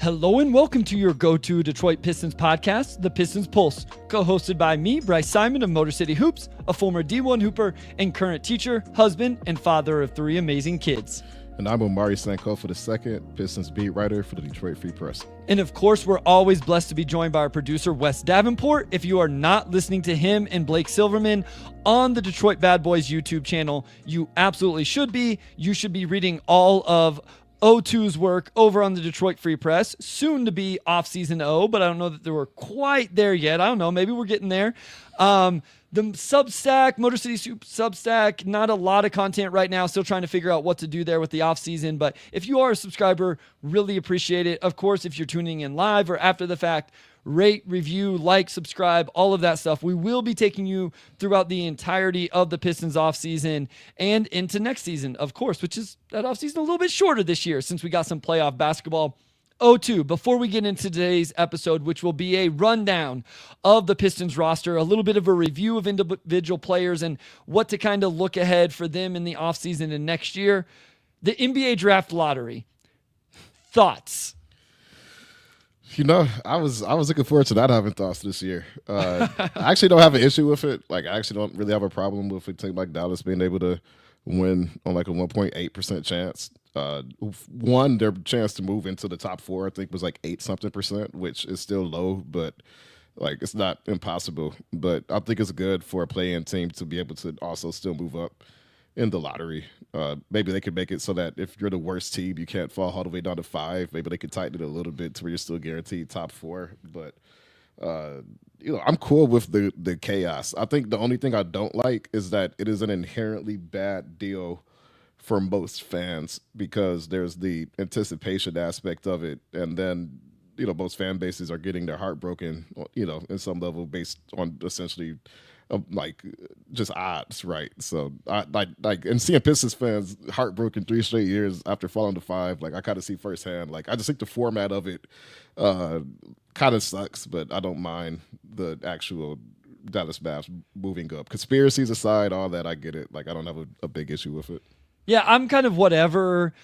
Hello and welcome to your go-to Detroit Pistons podcast, the Pistons Pulse, co-hosted by me, Bryce Simon of Motor City Hoops, a former D1 hooper and current teacher, husband, and father of 3 amazing kids. And I'm Omari Sankofa II, Pistons beat writer for the Detroit Free Press. And of course, we're always blessed to be joined by our producer, Wes Davenport. If you are not listening to him and Blake Silverman on the Detroit Bad Boys YouTube channel, you absolutely should be. You should be reading all of O2's work over on the Detroit Free Press, soon to be off-season O, but I don't know that we're quite there yet. I don't know. Maybe we're getting there. The Substack, Motor City Soup Substack, not a lot of content right now. Still trying to figure out what to do there with the off-season. But if you are a subscriber, really appreciate it. Of course, if you're tuning in live or after the fact, rate, review, like, subscribe, all of that stuff. We will be taking you throughout the entirety of the Pistons offseason and into next season, of course, which is that offseason a little bit shorter this year since we got some playoff basketball. O2, before we get into today's episode, which will be a rundown of the Pistons roster, a little bit of a review of individual players and what to kind of look ahead for them in the offseason and next year, the NBA draft lottery. Thoughts? You know, I was looking forward to not having thoughts this year. I actually don't have an issue with it. Like, I actually don't really have a problem with a team like Dallas being able to win on like a 1.8% chance. One, their chance to move into the top 4, I think, was like 8-something%, which is still low, but like it's not impossible. But I think it's good for a play-in team to be able to also still move up in the lottery. Maybe they could make it so that if you're the worst team, you can't fall all the way down to 5. Maybe they could tighten it a little bit to where you're still guaranteed top 4. But I'm cool with the chaos. I think the only thing I don't like is that it is an inherently bad deal for most fans because there's the anticipation aspect of it, and then most fan bases are getting their heart broken, in some level based on essentially like just odds, right? So I like and seeing Pistons fans heartbroken 3 straight years after falling to 5, like I kind of see firsthand. Like I just think the format of it kind of sucks, but I don't mind the actual Dallas Mavs moving up. Conspiracies aside, all that, I get it. Like I don't have a big issue with it. Yeah, I'm kind of whatever.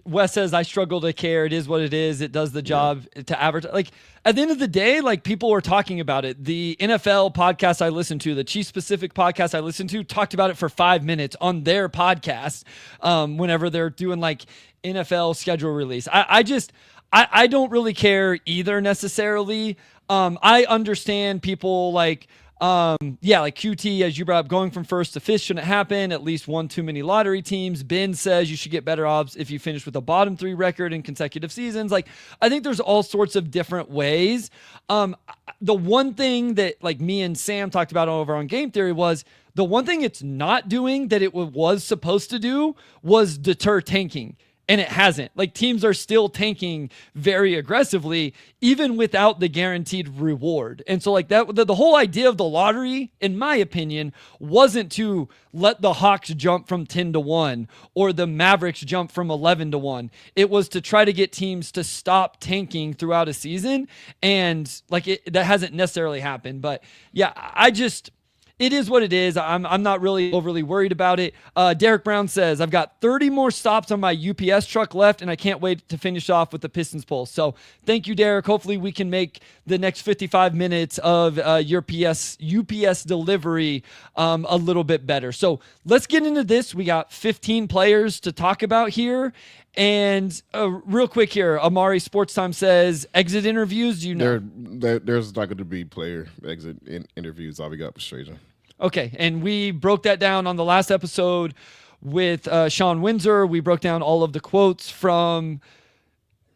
Wes says I struggle to care. It is what it is. It does the job to advertise. Like at the end of the day, like people were talking about it. The NFL podcast I listened to, the Chiefs specific podcast I listened to, talked about it for 5 minutes on their podcast. Whenever they're doing like NFL schedule release, I don't really care either necessarily. I understand people like. Like QT, as you brought up, going from first to fifth shouldn't happen. At least one too many lottery teams. Ben says you should get better odds if you finish with a bottom 3 record in consecutive seasons. Like, I think there's all sorts of different ways. The one thing that like me and Sam talked about over on Game Theory was the one thing it's not doing that it was supposed to do was deter tanking. And it hasn't. Like teams are still tanking very aggressively, even without the guaranteed reward. And so like that, the whole idea of the lottery, in my opinion, wasn't to let the Hawks jump from 10-1 or the Mavericks jump from 11-1. It was to try to get teams to stop tanking throughout a season. And like that hasn't necessarily happened. But yeah, it is what it is. I'm not really overly worried about it. Derek Brown says, I've got 30 more stops on my UPS truck left, and I can't wait to finish off with the Pistons Pulse. So thank you, Derek. Hopefully we can make the next 55 minutes of your UPS delivery a little bit better. So let's get into this. We got 15 players to talk about here. And real quick here, Omari Sports Time says, exit interviews, do you know? There's not going to be player exit interviews. All we got was Trajan. Okay, and we broke that down on the last episode with Sean Windsor. We broke down all of the quotes from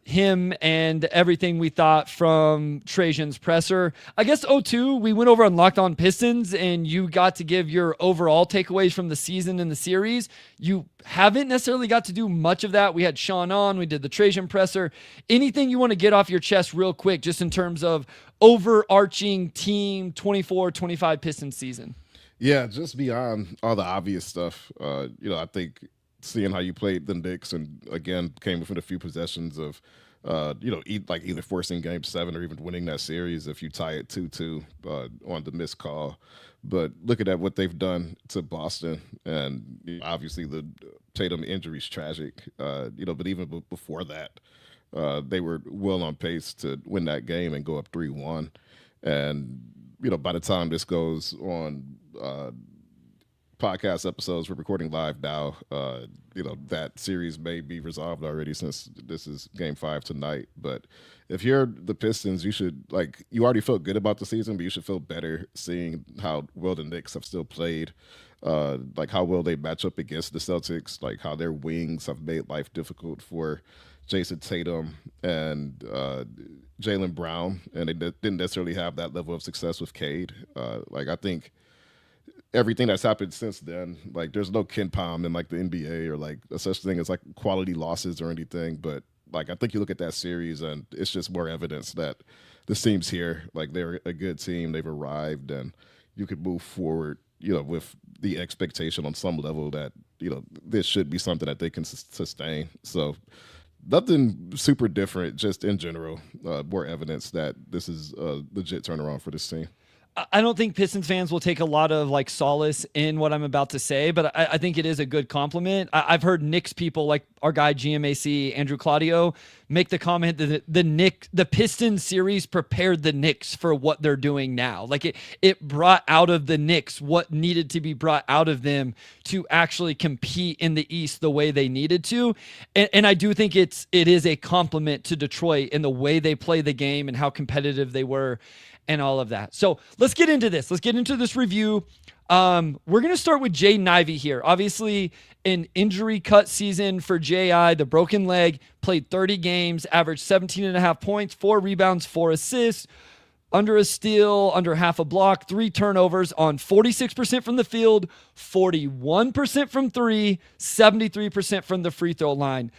him and everything we thought from Trajan's presser. I guess O2, we went over on Locked On Pistons, and you got to give your overall takeaways from the season and the series. You haven't necessarily got to do much of that. We had Sean on. We did the Trajan presser. Anything you want to get off your chest real quick, just in terms of overarching team 24-25 Pistons season? Yeah, just beyond all the obvious stuff. I think seeing how you played the Knicks and, again, came within a few possessions of either forcing game 7 or even winning that series if you tie it 2-2 on the missed call. But looking at what they've done to Boston, and obviously the Tatum injury is tragic, but even before that, they were well on pace to win that game and go up 3-1. And, by the time this goes on podcast episodes, we're recording live now, that series may be resolved already since this is game 5 tonight. But if you're the Pistons, you should, you already felt good about the season, but you should feel better seeing how well the Knicks have still played, how well they match up against the Celtics, how their wings have made life difficult for Jason Tatum and Jaylen Brown, and they didn't necessarily have that level of success with Cade. I think everything that's happened since then, there's no Ken Palm in the NBA or a such thing as quality losses or anything. But I think you look at that series and it's just more evidence that this team's here. They're a good team. They've arrived, and you could move forward, with the expectation on some level that, this should be something that they can sustain. So nothing super different, just in general, more evidence that this is a legit turnaround for this team. I don't think Pistons fans will take a lot of solace in what I'm about to say, but I think it is a good compliment. I've heard Knicks people, like our guy GMAC, Andrew Claudio, make the comment that the Pistons series prepared the Knicks for what they're doing now. It brought out of the Knicks what needed to be brought out of them to actually compete in the East the way they needed to. And I do think it is a compliment to Detroit in the way they play the game and how competitive they were and all of that. So let's get into this. Let's get into this review. We're going to start with Jaden Ivey here. Obviously, an injury cut season for J.I., the broken leg, played 30 games, averaged 17.5 points, 4 rebounds, 4 assists, under a steal, under half a block, 3 turnovers on 46% from the field, 41% from 3, 73% from the free throw line.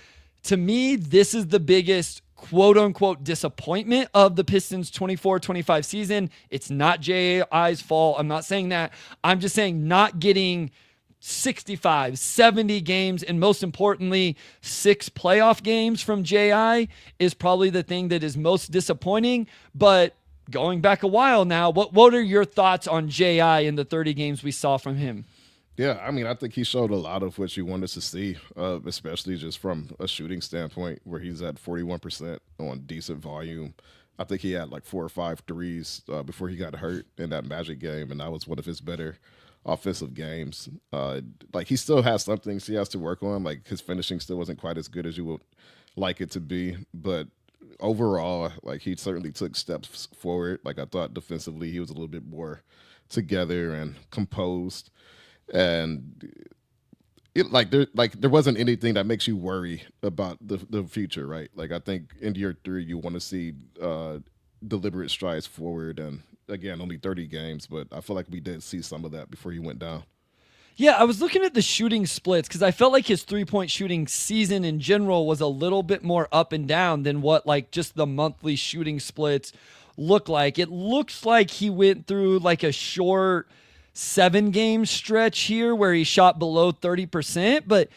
To me, this is the biggest quote-unquote disappointment of the Pistons 24-25 season. It's not J.I.'s fault. I'm not saying that. I'm just saying not getting 65, 70 games, and most importantly, 6 playoff games from J.I. is probably the thing that is most disappointing. But going back a while now, what are your thoughts on J.I. in the 30 games we saw from him? Yeah, I think he showed a lot of what you wanted to see, especially just from a shooting standpoint, where he's at 41% on decent volume. I think he had 4 or 5 threes before he got hurt in that Magic game, and that was one of his better offensive games. He still has some things he has to work on. His finishing still wasn't quite as good as you would like it to be, but overall, he certainly took steps forward. I thought defensively he was a little bit more together and composed. And there wasn't anything that makes you worry about the future, right? I think in year 3 you want to see deliberate strides forward, and again, only 30 games, but I feel like we did see some of that before he went down. Yeah, I was looking at the shooting splits because I felt like his 3-point shooting season in general was a little bit more up and down than what just the monthly shooting splits look like. It looks like he went through a short 7-game stretch here where he shot below 30%, but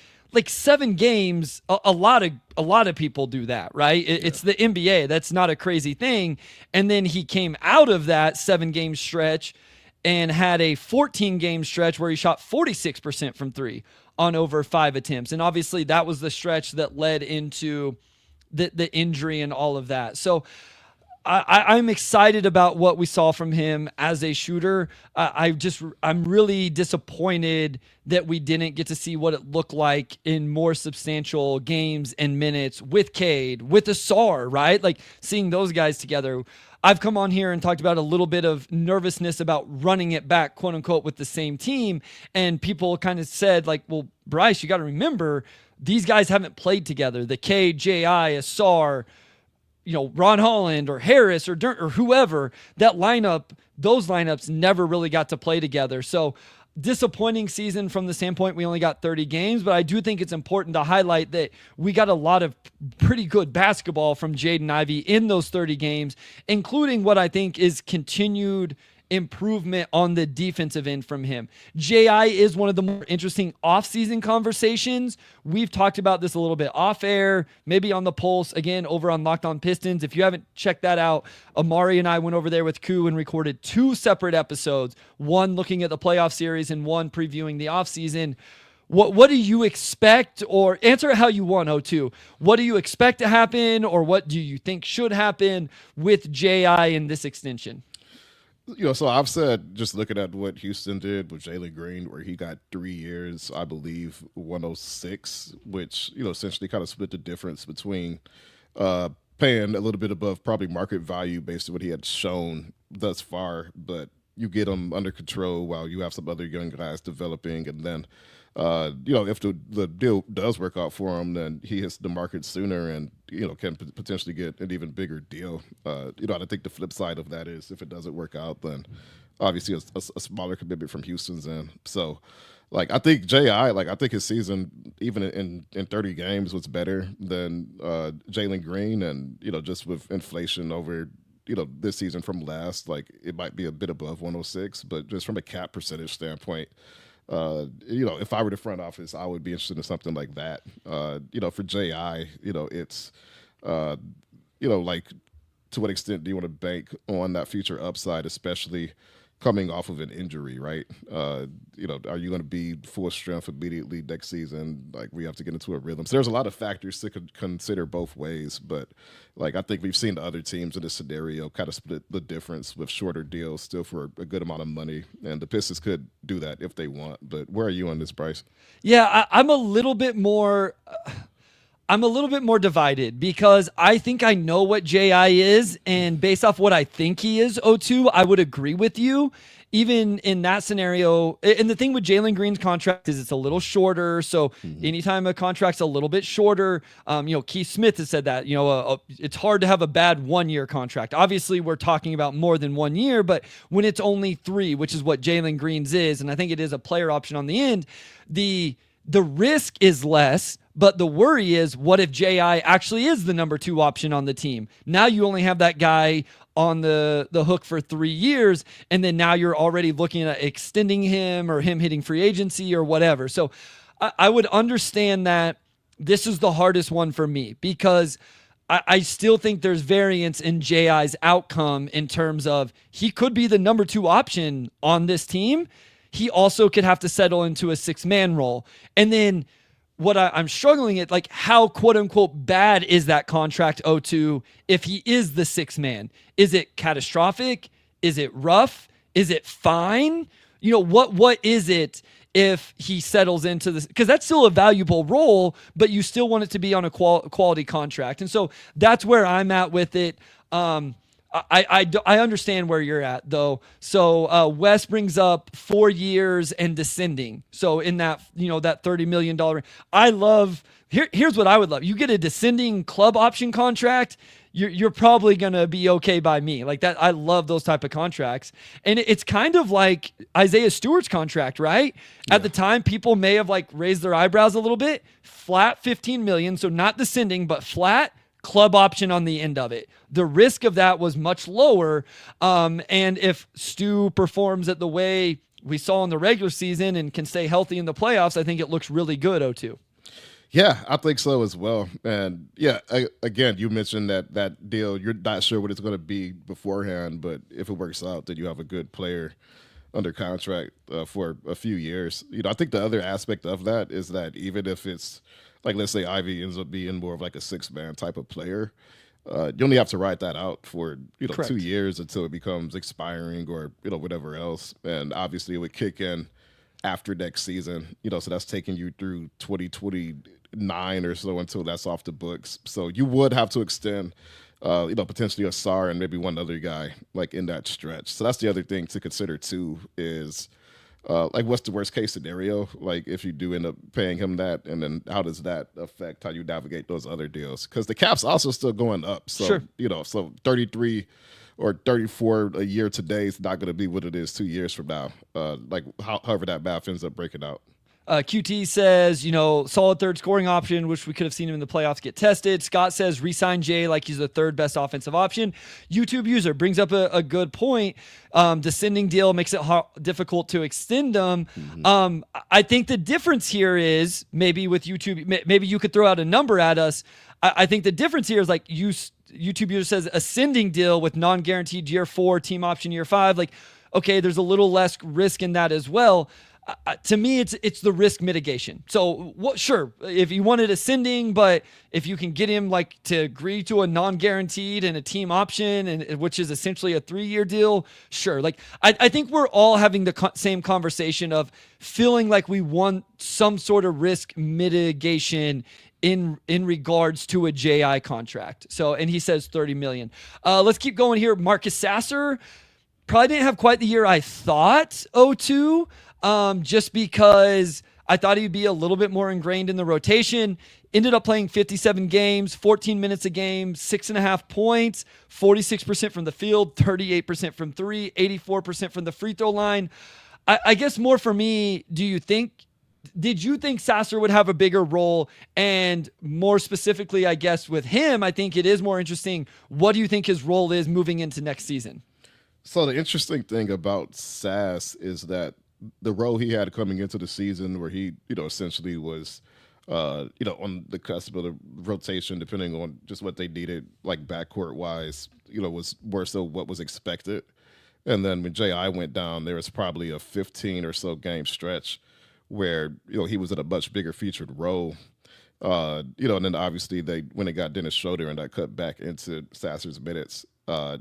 7 games, a lot of people do that, right? It's the NBA. That's not a crazy thing. And then he came out of that 7-game stretch and had a 14-game stretch where he shot 46% from 3 on over 5 attempts. And obviously that was the stretch that led into the injury and all of that. So I'm excited about what we saw from him as a shooter. I'm really disappointed that we didn't get to see what it looked like in more substantial games and minutes with Cade, with Ausar, right? Seeing those guys together. I've come on here and talked about a little bit of nervousness about running it back, quote unquote, with the same team. And people kind of said well, Bryce, you got to remember these guys haven't played together. The Cade, J.I., Ausar, Ron Holland or Harris or Duren or whoever, those lineups never really got to play together. So disappointing season from the standpoint we only got 30 games, but I do think it's important to highlight that we got a lot of pretty good basketball from Jaden Ivey in those 30 games, including what I think is continued improvement on the defensive end from him. J.I. is one of the more interesting offseason conversations. We've talked about this a little bit off air, maybe on the Pulse, again, over on Locked On Pistons. If you haven't checked that out, Omari and I went over there with Koo and recorded 2 separate episodes, one looking at the playoff series and one previewing the offseason. What do you expect, or answer it how you want, O2. What do you expect to happen, or what do you think should happen with J.I. in this extension? So I've said, just looking at what Houston did with Jaylen Duren, where he got 3 years, I believe 106, which, essentially kind of split the difference between paying a little bit above probably market value based on what he had shown thus far, but you get him under control while you have some other young guys developing, and then if the deal does work out for him, then he hits the market sooner and, can potentially get an even bigger deal. I think the flip side of that is if it doesn't work out, then obviously a smaller commitment from Houston's end. So, I think J.I., I think his season, even in 30 games, was better than Jaylen Duren. And, just with inflation over, this season from last, it might be a bit above 106, but just from a cap percentage standpoint, if I were the front office, I would be interested in something like that. For J.I., it's, to what extent do you want to bank on that future upside, especially coming off of an injury, right? Are you going to be full strength immediately next season? We have to get into a rhythm. So there's a lot of factors to consider both ways, but I think we've seen the other teams in this scenario kind of split the difference with shorter deals still for a good amount of money, and the Pistons could do that if they want. But where are you on this, Bryce? Yeah, I'm a little bit more divided because I think I know what J.I. is, and based off what I think he is, O2, I would agree with you. Even in that scenario, and the thing with Jaylen Duren's contract is it's a little shorter. So anytime a contract's a little bit shorter, Keith Smith has said that, it's hard to have a bad 1-year contract. Obviously, we're talking about more than 1 year, but when it's only 3, which is what Jaylen Duren's is, and I think it is a player option on the end, the risk is less. But the worry is, what if J.I. actually is the number 2 option on the team? Now you only have that guy on the hook for 3 years, and then now you're already looking at extending him or him hitting free agency or whatever. So I would understand that this is the hardest one for me because I still think there's variance in J.I.'s outcome in terms of he could be the number 2 option on this team. He also could have to settle into a 6-man role. And then what I'm struggling at, how quote unquote bad is that contract O2 if he is the 6-man? Is it catastrophic? Is it rough? Is it fine? What is it if he settles into this? Because that's still a valuable role, but you still want it to be on a quality contract. And so that's where I'm at with it. I understand where you're at though. So Wes brings up 4 years and descending. So in that, that $30 million, here's what I would love. You get a descending club option contract. You're probably going to be okay by me like that. I love those type of contracts. And it's kind of like Isaiah Stewart's contract, right? Yeah. At the time, people may have raised their eyebrows a little bit. Flat $15 million. So not descending, but flat club option on the end of it. The risk of that was much lower. And if Stu performs at the way we saw in the regular season and can stay healthy in the playoffs, I think it looks really good, O2. Yeah, I think so as well. And yeah, again, you mentioned that deal, you're not sure what it's going to be beforehand, but if it works out, then you have a good player under contract for a few years. I think the other aspect of that is that even if it's let's say Ivey ends up being more of a 6-man type of player, you only have to ride that out for 2 years until it becomes expiring or whatever else. And obviously it would kick in after next season, so that's taking you through 2029 or so until that's off the books. So you would have to extend potentially Ausar and maybe one other guy in that stretch. So that's the other thing to consider too is what's the worst case scenario? If you do end up paying him that, and then how does that affect how you navigate those other deals? Because the cap's also still going up. So, sure. So 33 or 34 a year today is not going to be what it is 2 years from now. However that math ends up breaking out. QT says, solid third scoring option. Wish we could have seen him in the playoffs get tested. Scott says, resign Jay like he's the third best offensive option. YouTube user brings up a good point. Descending deal makes it difficult to extend them. Mm-hmm. I think the difference here is maybe with YouTube, maybe you could throw out a number at us. I think the difference here is like YouTube user says ascending deal with non-guaranteed year 4, team option year 5. Like, okay, there's a little less risk in that as well. To me, it's the risk mitigation. So sure, if you wanted ascending, but if you can get him like to agree to a non-guaranteed and a team option, and which is essentially a 3-year deal, sure. Like I think we're all having the same conversation of feeling like we want some sort of risk mitigation in regards to a JI contract. So, and he says 30 million. Let's keep going here. Marcus Sasser probably didn't have quite the year I thought. 0-2. Just because I thought he'd be a little bit more ingrained in the rotation. Ended up playing 57 games, 14 minutes a game, 6.5 points, 46% from the field, 38% from 3, 84% from the free throw line. I guess more for me, did you think Sasser would have a bigger role? And more specifically, I guess with him, I think it is more interesting. What do you think his role is moving into next season? So the interesting thing about Sass is that the role he had coming into the season where he, essentially was, on the cusp of the rotation, depending on just what they needed, like backcourt wise, was more so what was expected. And then when J.I. went down, there was probably a 15 or so game stretch where, he was in a much bigger featured role. And then obviously when they got Dennis Schroder and that cut back into Sasser's minutes, I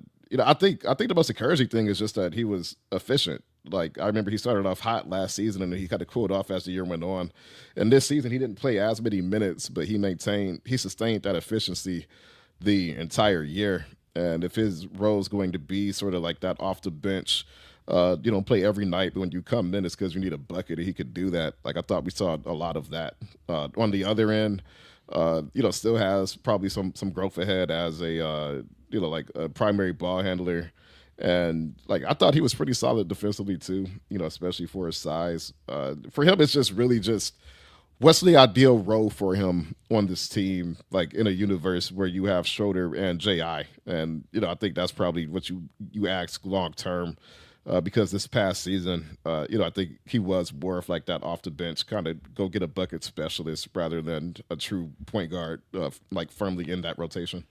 think the most encouraging thing is just that he was efficient. Like, I remember he started off hot last season and he kind of cooled off as the year went on. And this season, he didn't play as many minutes, but he sustained that efficiency the entire year. And if his role is going to be sort of like that off the bench, play every night, but when you come in, it's because you need a bucket, and he could do that. Like, I thought we saw a lot of that. On the other end, still has probably some growth ahead as a primary ball handler. And like, I thought he was pretty solid defensively too, especially for his size. For him, it's just really just what's the ideal role for him on this team, like in a universe where you have Schroder and J.I. And, I think that's probably what you ask long term, because this past season, I think he was more of like that off the bench, kind of go get a bucket specialist rather than a true point guard, like firmly in that rotation.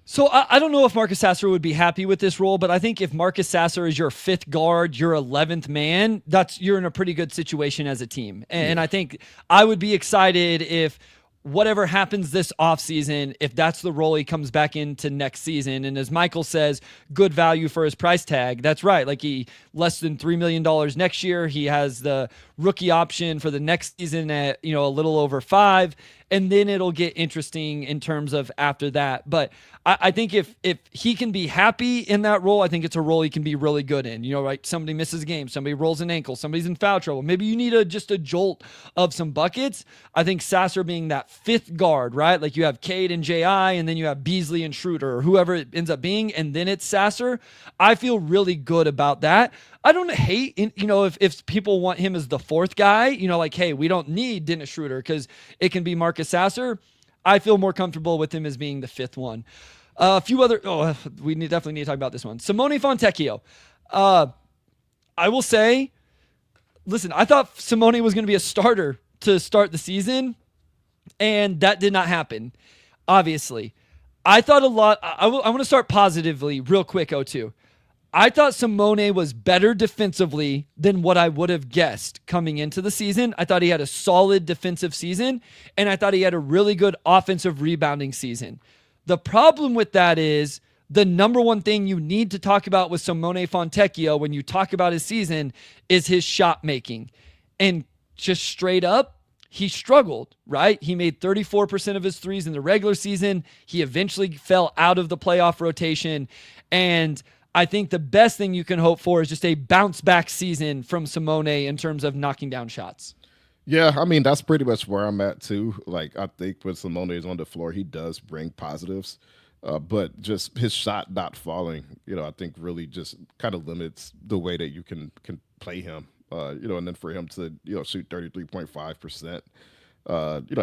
So I don't know if Marcus Sasser would be happy with this role, but I think if Marcus Sasser is your 5th guard, your 11th man, you're in a pretty good situation as a team. And I think I would be excited if whatever happens this offseason, if that's the role he comes back into next season. And as Michael says, good value for his price tag. That's right. Like, he less than $3 million next year. He has the rookie option for the next season at, a little over 5. And then it'll get interesting in terms of after that. But I think if he can be happy in that role, I think it's a role he can be really good in. Right? Somebody misses a game, somebody rolls an ankle, somebody's in foul trouble. Maybe you need just a jolt of some buckets. I think Sasser being that 5th guard, right? Like, you have Cade and J.I., and then you have Beasley and Schroder, or whoever it ends up being, and then it's Sasser. I feel really good about that. I don't hate, if people want him as the 4th guy, like, hey, we don't need Dennis Schroder because it can be Marcus Sasser. I feel more comfortable with him as being the 5th one. A few other, we definitely need to talk about this one. Simone Fontecchio. I will say, listen, I thought Simone was going to be a starter to start the season, and that did not happen, obviously. I thought a lot, I want to start positively real quick, O2. I thought Simone was better defensively than what I would have guessed coming into the season. I thought he had a solid defensive season, and I thought he had a really good offensive rebounding season. The problem with that is the number one thing you need to talk about with Simone Fontecchio when you talk about his season is his shot making. And just straight up, he struggled, right? He made 34% of his threes in the regular season. He eventually fell out of the playoff rotation, and I think the best thing you can hope for is just a bounce back season from Simone in terms of knocking down shots. Yeah, I mean, that's pretty much where I'm at too. Like, I think when Simone is on the floor, he does bring positives, but just his shot not falling, I think really just kind of limits the way that you can play him. and then for him to, shoot 33.5%,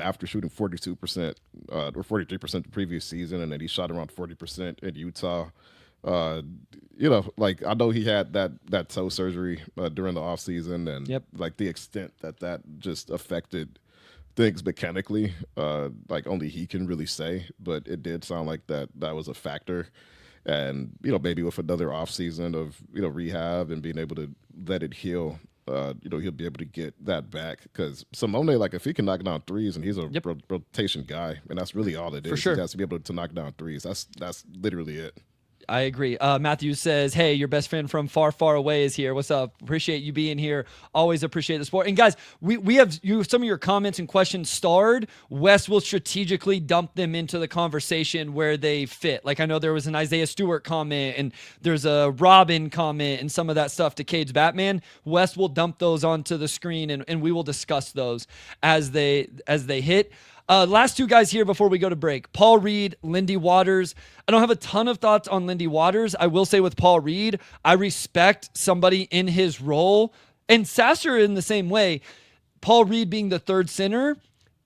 after shooting 42% or 43% the previous season, and then he shot around 40% in Utah. Like I know he had that toe surgery during the offseason, and like the extent that just affected things mechanically, like only he can really say, but it did sound like that was a factor. And, maybe with another offseason of, rehab and being able to let it heal, he'll be able to get that back. Because Simone, like, if he can knock down threes, and he's a rotation guy, and that's really all it is. For sure. He has to be able to knock down threes. That's literally it. I agree. Matthew says, hey, your best friend from far, far away is here. What's up? Appreciate you being here. Always appreciate the support. And guys, we have some of your comments and questions starred. Wes will strategically dump them into the conversation where they fit. Like I know there was an Isaiah Stewart comment, and there's a Robin comment, and some of that stuff to Cade's Batman. Wes will dump those onto the screen, and we will discuss those as they hit. Last two guys here before we go to break. Paul Reed, Lindy Waters. I don't have a ton of thoughts on Lindy Waters. I will say with Paul Reed, I respect somebody in his role. And Sasser in the same way. Paul Reed being the third center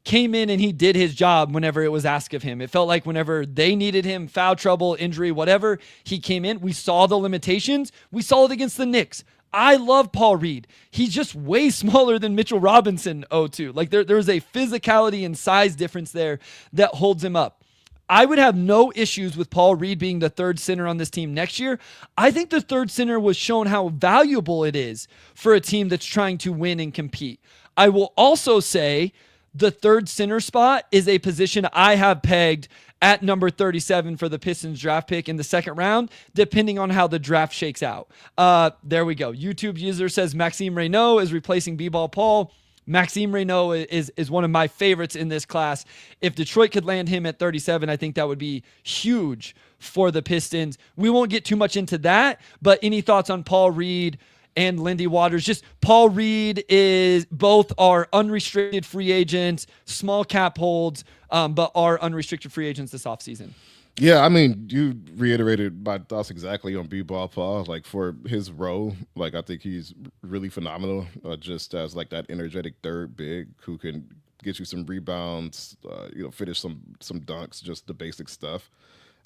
came in and he did his job whenever it was asked of him. It felt like whenever they needed him, foul trouble, injury, whatever, he came in. We saw the limitations. We saw it against the Knicks. I love Paul Reed. He's just way smaller than Mitchell Robinson, 0-2. Like there's a physicality and size difference there that holds him up. I would have no issues with Paul Reed being the third center on this team next year. I think the third center was shown how valuable it is for a team that's trying to win and compete. I will also say the third center spot is a position I have pegged at number 37 for the Pistons draft pick in the second round, depending on how the draft shakes out. There we go. YouTube user says Maxime Reynaud is replacing B-Ball Paul. Maxime Reynaud is one of my favorites in this class. If Detroit could land him at 37, I think that would be huge for the Pistons. We won't get too much into that, but any thoughts on Paul Reed and Lindy Waters? Just Paul Reed both are unrestricted free agents, small cap holds, but are unrestricted free agents this offseason. Yeah, I mean, you reiterated my thoughts exactly on B-Ball Paul. Like for his role, like I think he's really phenomenal, just as like that energetic third big who can get you some rebounds, finish some dunks, just the basic stuff.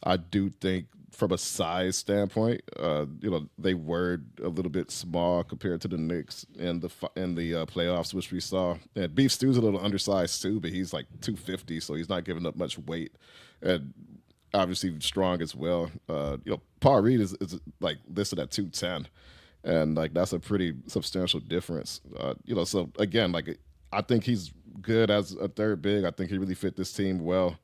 I do think from a size standpoint, they were a little bit small compared to the Knicks in the playoffs, which we saw. And Beef Stew's a little undersized too, but he's like 250, so he's not giving up much weight. And obviously strong as well. Paul Reed is like listed at 210, and like that's a pretty substantial difference. So again, like I think he's good as a third big. I think he really fit this team well.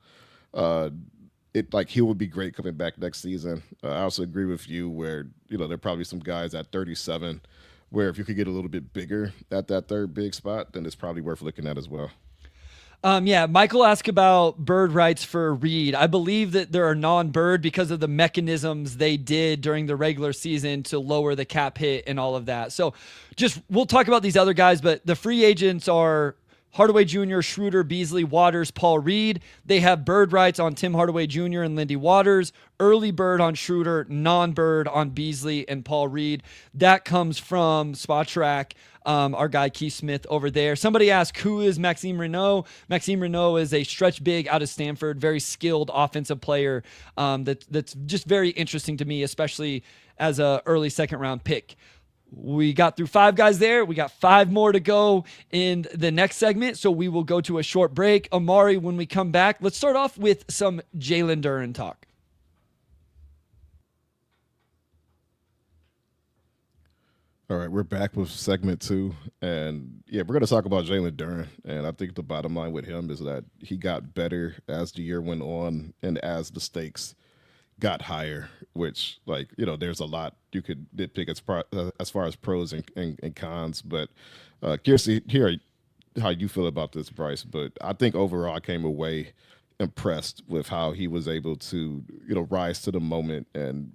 He would be great coming back next season. I also agree with you where, there are probably some guys at 37 where if you could get a little bit bigger at that third big spot, then it's probably worth looking at as well. Michael asked about bird rights for Reed. I believe that there are non-bird because of the mechanisms they did during the regular season to lower the cap hit and all of that. So we'll talk about these other guys, but the free agents are Hardaway Jr., Schroder, Beasley, Waters, Paul Reed. They have bird rights on Tim Hardaway Jr. and Lindy Waters, early bird on Schroder, non-bird on Beasley and Paul Reed. That comes from Spotrac, our guy Keith Smith over there. Somebody asked, who is Maxime Reynaud? Maxime Reynaud is a stretch big out of Stanford, very skilled offensive player that's just very interesting to me, especially as an early second-round pick. We got through 5 guys there. We got 5 more to go in the next segment, so we will go to a short break. Omari, when we come back, let's start off with some Jaylen Duren talk. All right, we're back with segment 2, and we're going to talk about Jaylen Duren, and I think the bottom line with him is that he got better as the year went on and as the stakes got higher, which, there's a lot you could nitpick as far as pros and cons, but curious to hear how you feel about this, Bryce. But I think overall I came away impressed with how he was able to, rise to the moment and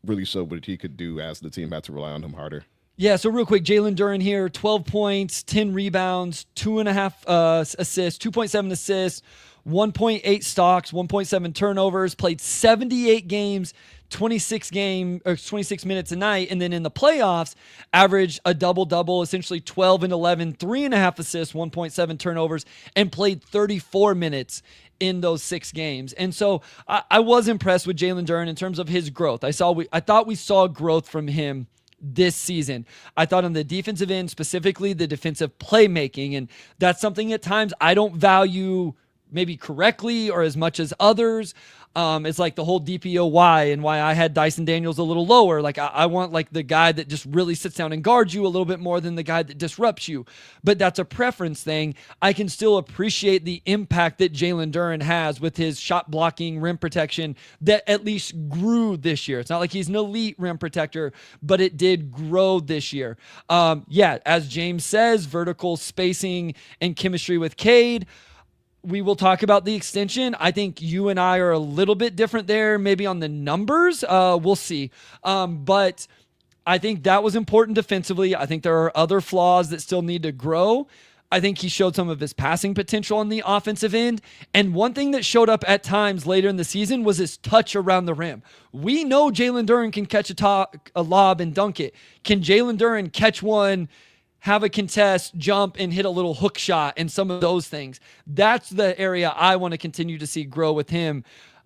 really show what he could do as the team had to rely on him harder. Yeah, so real quick, Jaylen Duren here, 12 points, 10 rebounds, 2.5 assists, 2.7 assists, 1.8 stocks, 1.7 turnovers, played 78 games, 26 minutes a night, and then in the playoffs averaged a double-double, essentially 12 and 11, 3.5 assists, 1.7 turnovers, and played 34 minutes in those 6 games. And so I was impressed with Jaylen Duren in terms of his growth. I thought we saw growth from him this season. I thought on the defensive end, specifically the defensive playmaking, and that's something at times I don't value maybe correctly or as much as others. It's like the whole DPOY and why I had Dyson Daniels a little lower. Like I want like the guy that just really sits down and guards you a little bit more than the guy that disrupts you. But that's a preference thing. I can still appreciate the impact that Jaylen Duren has with his shot blocking, rim protection that at least grew this year. It's not like he's an elite rim protector, but it did grow this year. As James says, vertical spacing and chemistry with Cade. We will talk about the extension. I think you and I are a little bit different there, maybe on the numbers. We'll see. But I think that was important defensively. I think there are other flaws that still need to grow. I think he showed some of his passing potential on the offensive end. And one thing that showed up at times later in the season was his touch around the rim. We know Jaylen Duren can catch a lob and dunk it. Can Jaylen Duren catch one, have a contest, jump, and hit a little hook shot and some of those things? That's the area I want to continue to see grow with him.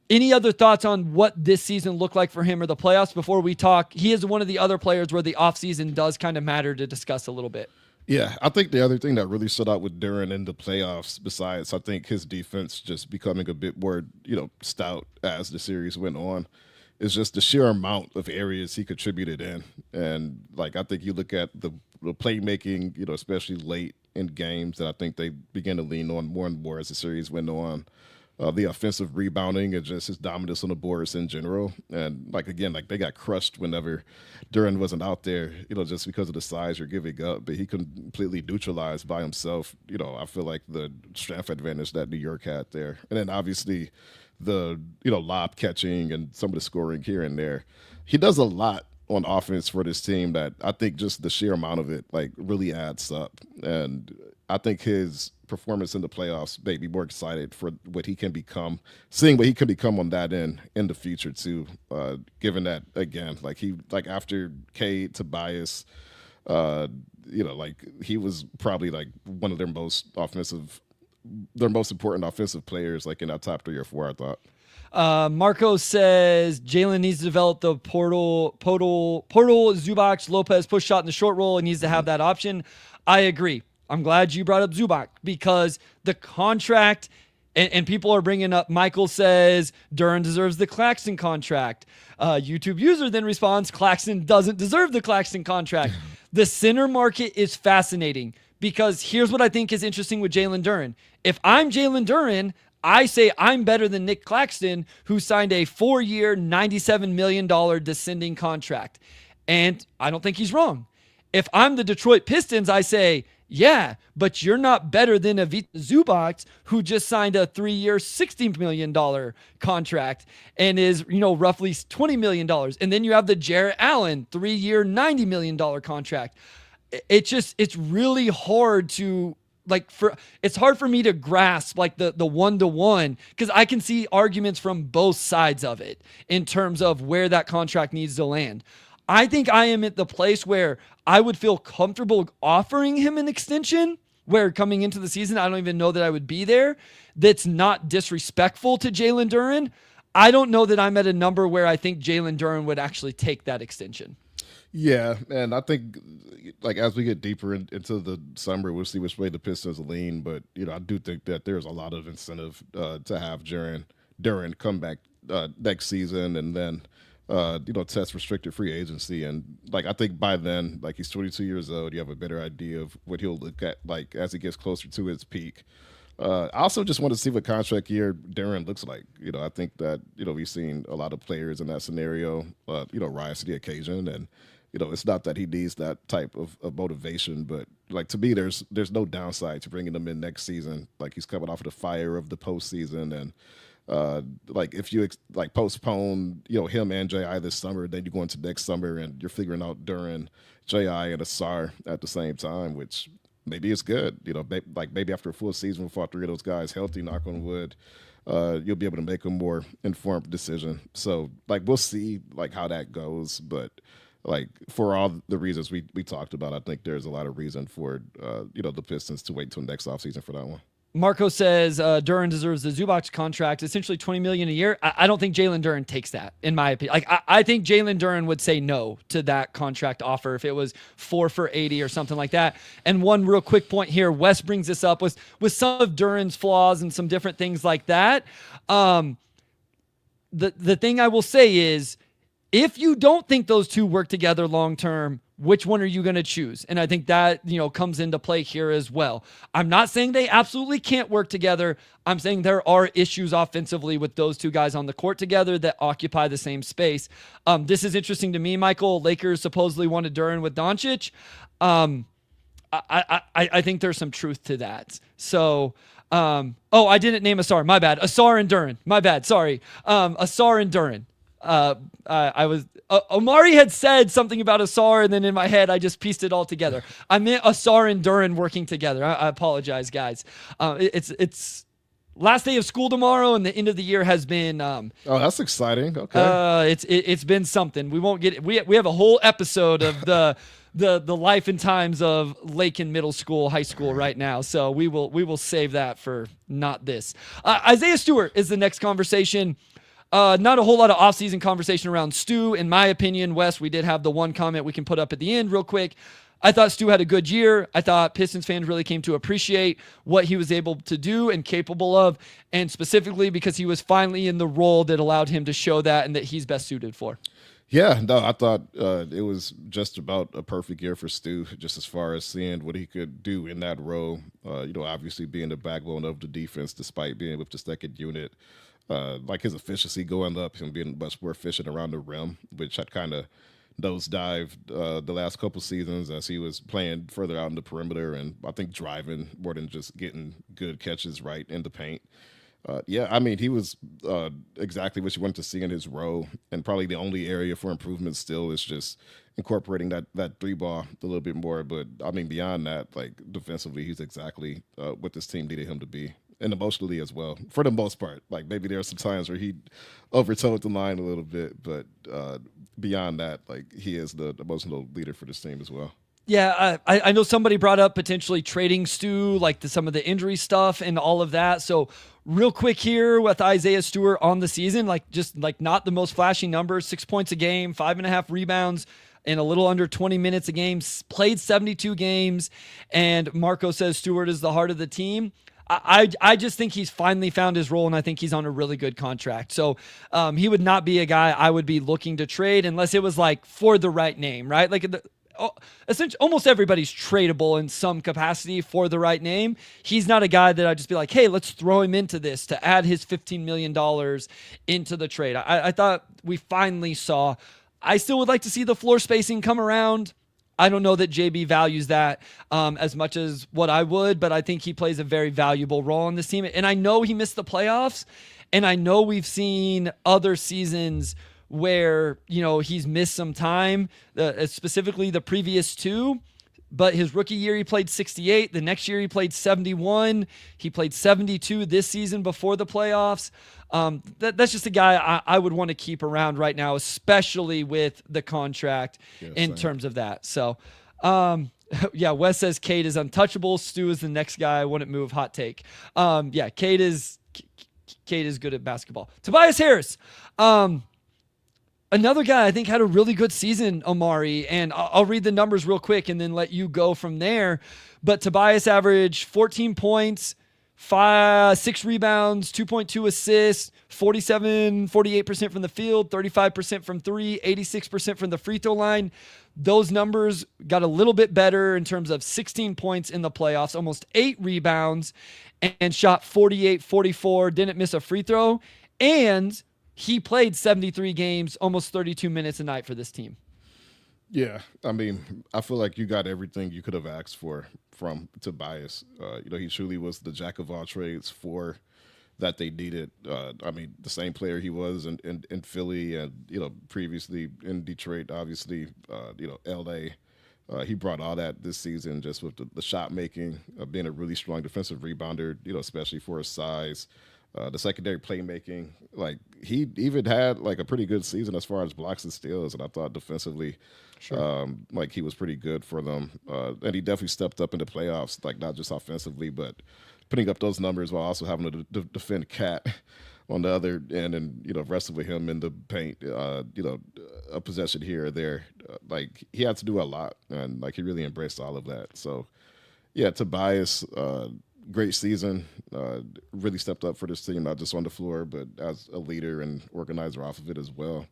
Any other thoughts on what this season looked like for him or the playoffs before we talk? He is one of the other players where the offseason does kind of matter to discuss a little bit. Yeah, I think the other thing that really stood out with Duren in the playoffs, besides I think his defense just becoming a bit more, stout as the series went on, is just the sheer amount of areas he contributed in. And like I think you look at the playmaking, especially late in games, that I think they began to lean on more and more as the series went on. The offensive rebounding and just his dominance on the boards in general. And they got crushed whenever Duren wasn't out there, just because of the size you're giving up. But he completely neutralized by himself. I feel like the strength advantage that New York had there. And then obviously the, lob catching and some of the scoring here and there. He does a lot on offense for this team that I think just the sheer amount of it really adds up. And I think his performance in the playoffs made me more excited for what he can become, seeing what he can become on that end in the future too. Given that again, after Cade, Tobias, he was probably one of their most important offensive players, in that top 3 or 4, I thought. Marco says Jaylen needs to develop the portal, Zubac, Lopez push shot in the short roll and needs to have that option. I agree. I'm glad you brought up Zubac because the contract, and people are bringing up, Michael says Duren deserves the Claxton contract. YouTube user then responds, Claxton doesn't deserve the Claxton contract. The center market is fascinating because here's what I think is interesting with Jaylen Duren. If I'm Jaylen Duren, I say I'm better than Nick Claxton, who signed a 4-year, $97 million descending contract. And I don't think he's wrong. If I'm the Detroit Pistons, I say, yeah, but you're not better than Ivica Zubac, who just signed a 3-year, $60 million contract and is, roughly $20 million. And then you have the Jarrett Allen 3-year, $90 million contract. It's really hard to it's hard for me to grasp the 1-to-1 because I can see arguments from both sides of it in terms of where that contract needs to land. I think I am at the place where I would feel comfortable offering him an extension where coming into the season, I don't even know that I would be there. That's not disrespectful to Jaylen Duren. I don't know that I'm at a number where I think Jaylen Duren would actually take that extension. Yeah, and I think as we get deeper into the summer, we'll see which way the Pistons lean. But I do think that there's a lot of incentive to have Duren come back next season and then test restricted free agency. And I think by then, he's 22 years old, you have a better idea of what he'll look at as he gets closer to his peak. I also just want to see what contract year Duren looks like. I think that we've seen a lot of players in that scenario rise to the occasion, and it's not that he needs that type of motivation, but to me, there's no downside to bringing him in next season. He's coming off of the fire of the postseason, and if you postpone him and J.I. this summer, then you go into next summer and you're figuring out Duren, J.I. and Ausar at the same time, which maybe it's good. Like maybe after a full season with all three of those guys healthy, knock on wood, you'll be able to make a more informed decision. So like we'll see like how that goes, but like for all the reasons we talked about, I think there's a lot of reason for the Pistons to wait till next offseason for that one. Marco says Duren deserves the Zubac contract, essentially $20 million a year. I don't think Jaylen Duren takes that, in my opinion. Like I think Jaylen Duren would say no to that contract offer if it was 4 for $80 or something like that. And one real quick point here, Wes brings this up with some of Duren's flaws and some different things like that. The thing I will say is, if you don't think those two work together long term, which one are you going to choose? And I think that, comes into play here as well. I'm not saying they absolutely can't work together. I'm saying there are issues offensively with those two guys on the court together that occupy the same space. This is interesting to me, Michael. Lakers supposedly wanted Duren with Doncic. I think there's some truth to that. So, I didn't name Ausar. My bad. Ausar and Duren. My bad. Sorry. Ausar and Duren. Omari had said something about Ausar, and then in my head, I just pieced it all together. I meant Ausar and Duren working together. I apologize, guys. It's last day of school tomorrow, and the end of the year has been. That's exciting. Okay. It's been something. We won't get. We have a whole episode of the life and times of Lakin Middle School, high school right now. So we will save that for not this. Isaiah Stewart is the next conversation. Not a whole lot of offseason conversation around Stu. In my opinion, Wes, we did have the one comment we can put up at the end real quick. I thought Stu had a good year. I thought Pistons fans really came to appreciate what he was able to do and capable of, and specifically because he was finally in the role that allowed him to show that and that he's best suited for. Yeah, no, I thought it was just about a perfect year for Stu, just as far as seeing what he could do in that role. Obviously being the backbone of the defense despite being with the second unit. Like his efficiency going up, him being much more efficient around the rim, which had kind of nosedived the last couple seasons as he was playing further out in the perimeter and I think driving more than just getting good catches right in the paint. He was exactly what you wanted to see in his role, and probably the only area for improvement still is just incorporating that three ball a little bit more. But I mean, beyond that, like defensively, he's exactly what this team needed him to be. And emotionally as well, for the most part. Like maybe there are some times where he overtoed the line a little bit, but beyond that, like he is the emotional leader for this team as well. Yeah, I know somebody brought up potentially trading Stu, like some of the injury stuff and all of that. So real quick here with Isaiah Stewart on the season, not the most flashy numbers, 6 points a game, 5.5 rebounds, and a little under 20 minutes a game, played 72 games. And Marco says Stewart is the heart of the team. I just think he's finally found his role, and I think he's on a really good contract. So he would not be a guy I would be looking to trade unless it was like for the right name, right? Like essentially, almost everybody's tradable in some capacity for the right name. He's not a guy that I'd just be like, hey, let's throw him into this to add his $15 million into the trade. I thought we finally saw. I still would like to see the floor spacing come around. I don't know that JB values that as much as what I would, but I think he plays a very valuable role on this team. And I know he missed the playoffs, and I know we've seen other seasons where, he's missed some time, specifically the previous two. But his rookie year, he played 68. The next year, he played 71. He played 72 this season before the playoffs. That's just a guy I would want to keep around right now, especially with the contract in terms of that. So, Wes says Cade is untouchable. Stu is the next guy I wouldn't move. Hot take. Cade is good at basketball. Tobias Harris. Another guy I think had a really good season, Omari, and I'll read the numbers real quick and then let you go from there. But Tobias averaged 14 points, 6 rebounds, 2.2 assists, 48% from the field, 35% from three, 86% from the free throw line. Those numbers got a little bit better in terms of 16 points in the playoffs, almost 8 rebounds, and shot 48-44, didn't miss a free throw. And he played 73 games, almost 32 minutes a night for this team. Yeah, I mean, I feel like you got everything you could have asked for from Tobias. He truly was the jack of all trades for that they needed. The same player he was in Philly and, previously in Detroit, obviously, LA. He brought all that this season, just with the shot making, being a really strong defensive rebounder, especially for his size. The secondary playmaking, like he even had like a pretty good season as far as blocks and steals, and I thought defensively, like he was pretty good for them. And he definitely stepped up in the playoffs, like not just offensively, but putting up those numbers while also having to defend Cat on the other end, and wrestling with him in the paint, a possession here or there. Like he had to do a lot, and like he really embraced all of that. So, yeah, Tobias, great season. Really stepped up for this team, not just on the floor, but as a leader and organizer off of it as well.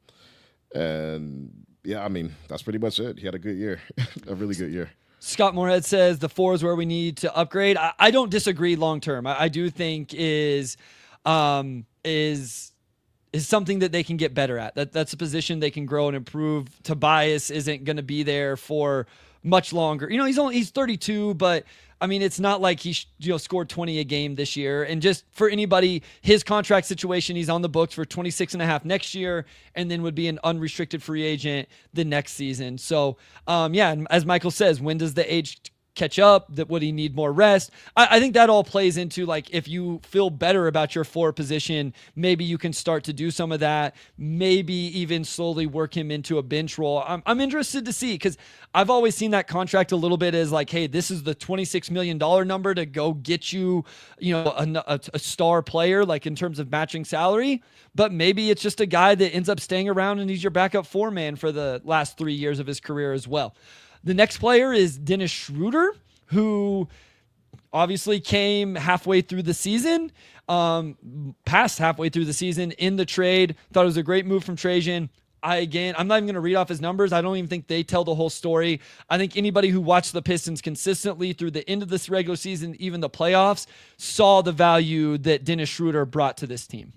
And yeah, I mean that's pretty much it. He had a good year, a really good year. Scott Moorhead says the 4 is where we need to upgrade. I don't disagree long term. I do think is something that they can get better at. That's a position they can grow and improve. Tobias isn't going to be there for much longer. He's 32, but I mean, it's not like he scored 20 a game this year. And just for anybody, his contract situation, he's on the books for 26.5 next year, and then would be an unrestricted free agent the next season. So, and as Michael says, when does the age catch up? That would he need more rest? I think that all plays into, like, if you feel better about your 4 position, maybe you can start to do some of that, maybe even slowly work him into a bench role. I'm interested to see, because I've always seen that contract a little bit as like, hey, this is the $26 million number to go get you, a star player, like in terms of matching salary. But maybe it's just a guy that ends up staying around and he's your backup 4-man for the last 3 years of his career as well. The next player is Dennis Schroder, who obviously came halfway through the season, past halfway through the season in the trade. Thought it was a great move from Trajan. I'm not even going to read off his numbers. I don't even think they tell the whole story. I think anybody who watched the Pistons consistently through the end of this regular season, even the playoffs, saw the value that Dennis Schroder brought to this team.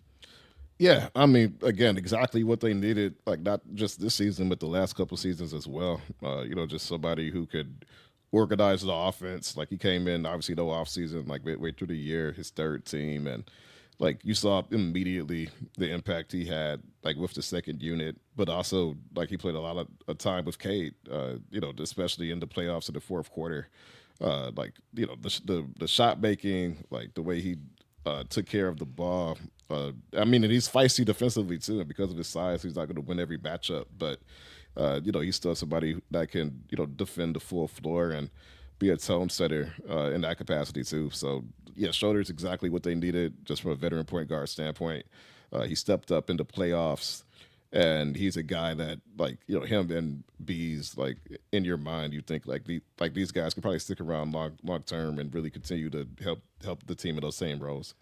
Yeah, I mean, again, exactly what they needed, like not just this season, but the last couple seasons as well. Just somebody who could organize the offense. Like he came in, obviously no offseason, like midway through the year, his third team. And like you saw immediately the impact he had, like with the second unit, but also like he played a lot of time with Cade, especially in the playoffs in the fourth quarter. The shot making, like the way he took care of the ball. And he's feisty defensively too, and because of his size, he's not going to win every matchup. But he's still somebody that can defend the full floor and be a tone setter in that capacity too. So yeah, Schroeder's exactly what they needed, just from a veteran point guard standpoint. He stepped up in the playoffs, and he's a guy that him and Bees, like in your mind, you think like these guys could probably stick around long term and really continue to help the team in those same roles.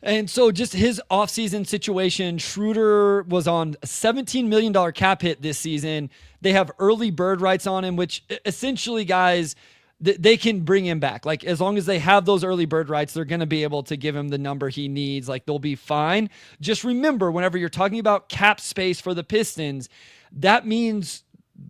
And so just his offseason situation, Schroder was on a $17 million cap hit this season. They have early bird rights on him, which essentially, guys, they can bring him back. Like, as long as they have those early bird rights, they're going to be able to give him the number he needs. Like, they'll be fine. Just remember, whenever you're talking about cap space for the Pistons, that means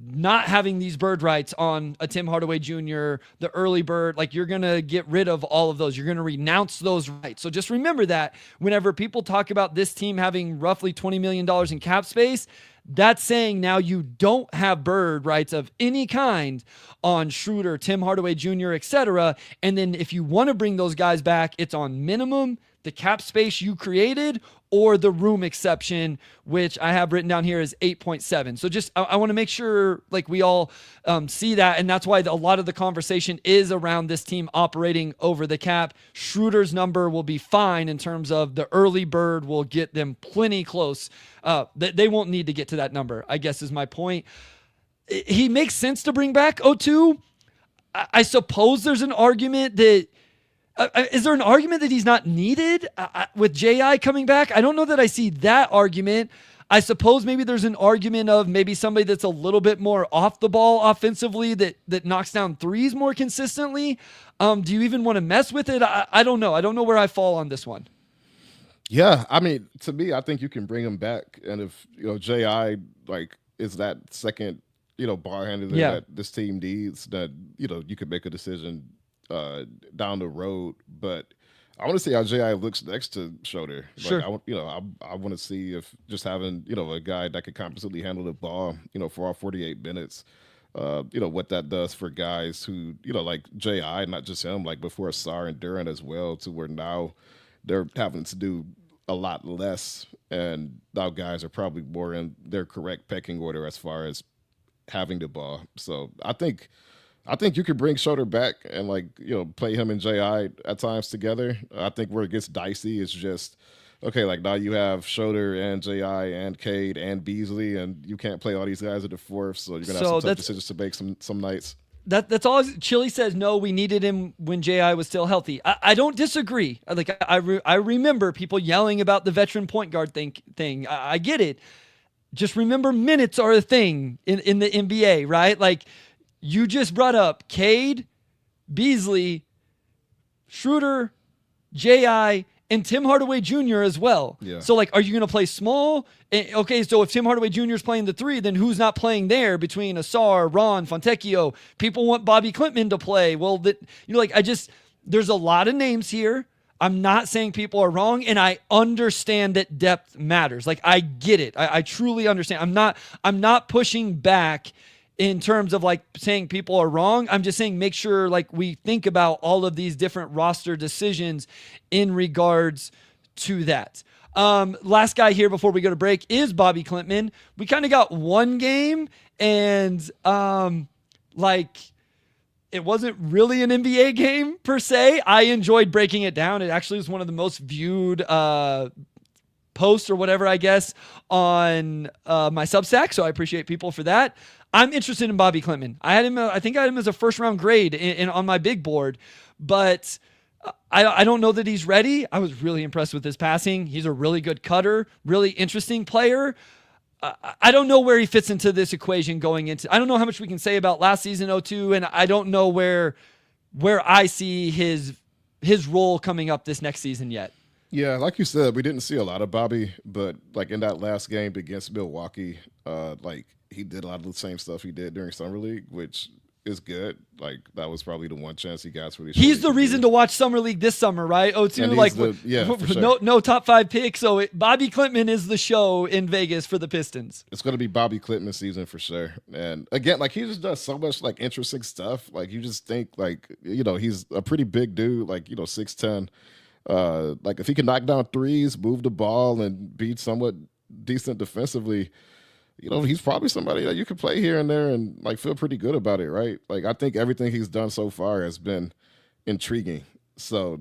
not having these bird rights on a Tim Hardaway Jr., the early bird, like you're going to get rid of all of those. You're going to renounce those rights. So just remember that whenever people talk about this team having roughly $20 million in cap space, that's saying now you don't have bird rights of any kind on Schroder, Tim Hardaway Jr., etc. And then if you want to bring those guys back, it's on minimum, the cap space you created, or the room exception, which I have written down here is 8.7. So just, I want to make sure like we all see that. And that's why a lot of the conversation is around this team operating over the cap. Schroeder's number will be fine in terms of the early bird will get them plenty close. They won't need to get to that number, I guess is my point. He makes sense to bring back O2. I suppose there's an argument that, is there an argument that he's not needed with J.I. coming back? I don't know that I see that argument. I suppose maybe there's an argument of maybe somebody that's a little bit more off the ball offensively that knocks down threes more consistently. Do you even want to mess with it? I don't know. I don't know where I fall on this one. Yeah, I mean, to me, I think you can bring him back. And if, J.I. like is that second, bar handler that this team needs, that, you could make a decision down the road. But I want to see how J.I. looks next to Schroder. Sure. I want to see if just having, a guy that could competently handle the ball, for all 48 minutes what that does for guys who, like J.I., not just him, like before Ausar and Duren as well, to where now they're having to do a lot less, and now guys are probably more in their correct pecking order as far as having the ball. So I think you could bring Schroder back and play him and J.I. at times together. I think where it gets dicey is just okay. Like now you have Schroder and J.I. and Cade and Beasley, and you can't play all these guys at the fourth. So you're gonna have some tough decisions to make some nights. That's all. Chili says no. We needed him when J.I. was still healthy. I don't disagree. I remember people yelling about the veteran point guard thing. I get it. Just remember, minutes are a thing in the NBA, right? Like you just brought up Cade, Beasley, Schroder, J.I., and Tim Hardaway Jr. as well. Yeah. So, are you going to play small? Okay, so if Tim Hardaway Jr. is playing the 3, then who's not playing there between Ausar, Ron, Fontecchio? People want Bobby Clintman to play. Well, there's a lot of names here. I'm not saying people are wrong, and I understand that depth matters. I get it. I truly understand. I'm not pushing back in terms of saying people are wrong. I'm just saying make sure we think about all of these different roster decisions in regards to that. Last guy here before we go to break is Bobby Clintman. We kind of got one game, and it wasn't really an NBA game per se. I enjoyed breaking it down. It actually was one of the most viewed posts or whatever, I guess, on my Substack. So I appreciate people for that. I'm interested in Bobby Clintman. I think I had him as a first round grade on my big board, but I don't know that he's ready. I was really impressed with his passing. He's a really good cutter, really interesting player. I don't know where he fits into this equation going into. I don't know how much we can say about last season 02, and I don't know where I see his role coming up this next season yet. Yeah, like you said, we didn't see a lot of Bobby, but in that last game against Milwaukee, he did a lot of the same stuff he did during Summer League, which is good. That was probably the one chance he got for these. He's the reason to watch Summer League this summer, right? For sure. No top 5 pick. So Bobby Clintman is the show in Vegas for the Pistons. It's going to be Bobby Clintman season for sure. And again, he just does so much interesting stuff. You just think he's a pretty big dude, 6'10". If he can knock down threes, move the ball, and be somewhat decent defensively, he's probably somebody that you can play here and there and feel pretty good about it, right? I think everything he's done so far has been intriguing. So,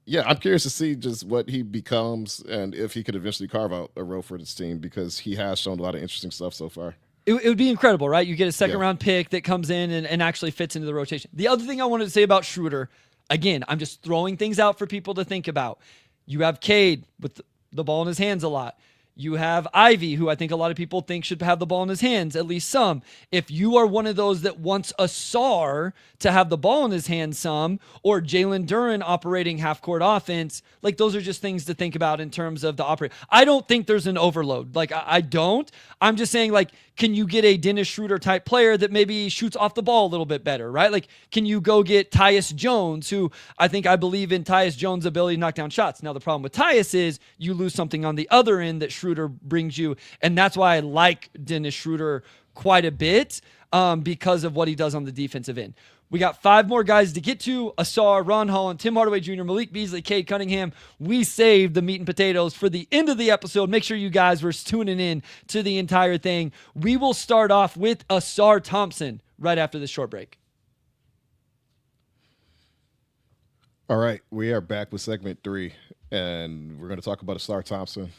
yeah, I'm curious to see just what he becomes and if he could eventually carve out a role for this team, because he has shown a lot of interesting stuff so far. It would be incredible, right? You get a second-round pick that comes in and actually fits into the rotation. The other thing I wanted to say about Schroder, again, I'm just throwing things out for people to think about. You have Cade with the ball in his hands a lot. You have Ivey, who I think a lot of people think should have the ball in his hands, at least some. If you are one of those that wants Ausar to have the ball in his hands some, or Jaylen Duren operating half-court offense, those are just things to think about in terms of the operate. I don't think there's an overload. I don't. I'm just saying, can you get a Dennis Schroder type player that maybe shoots off the ball a little bit better, right? Can you go get Tyus Jones, who I believe in Tyus Jones' ability to knock down shots. Now, the problem with Tyus is you lose something on the other end that Schroder brings you, and that's why I like Dennis Schroder quite a bit because of what he does on the defensive end. We got 5 more guys to get to: Ausar, Ron Holland, Tim Hardaway Jr., Malik Beasley, Cade Cunningham. We saved the meat and potatoes for the end of the episode. Make sure you guys were tuning in to the entire thing. We will start off with Ausar Thompson right after this short break. All right, we are back with segment 3, and we're going to talk about Ausar Thompson.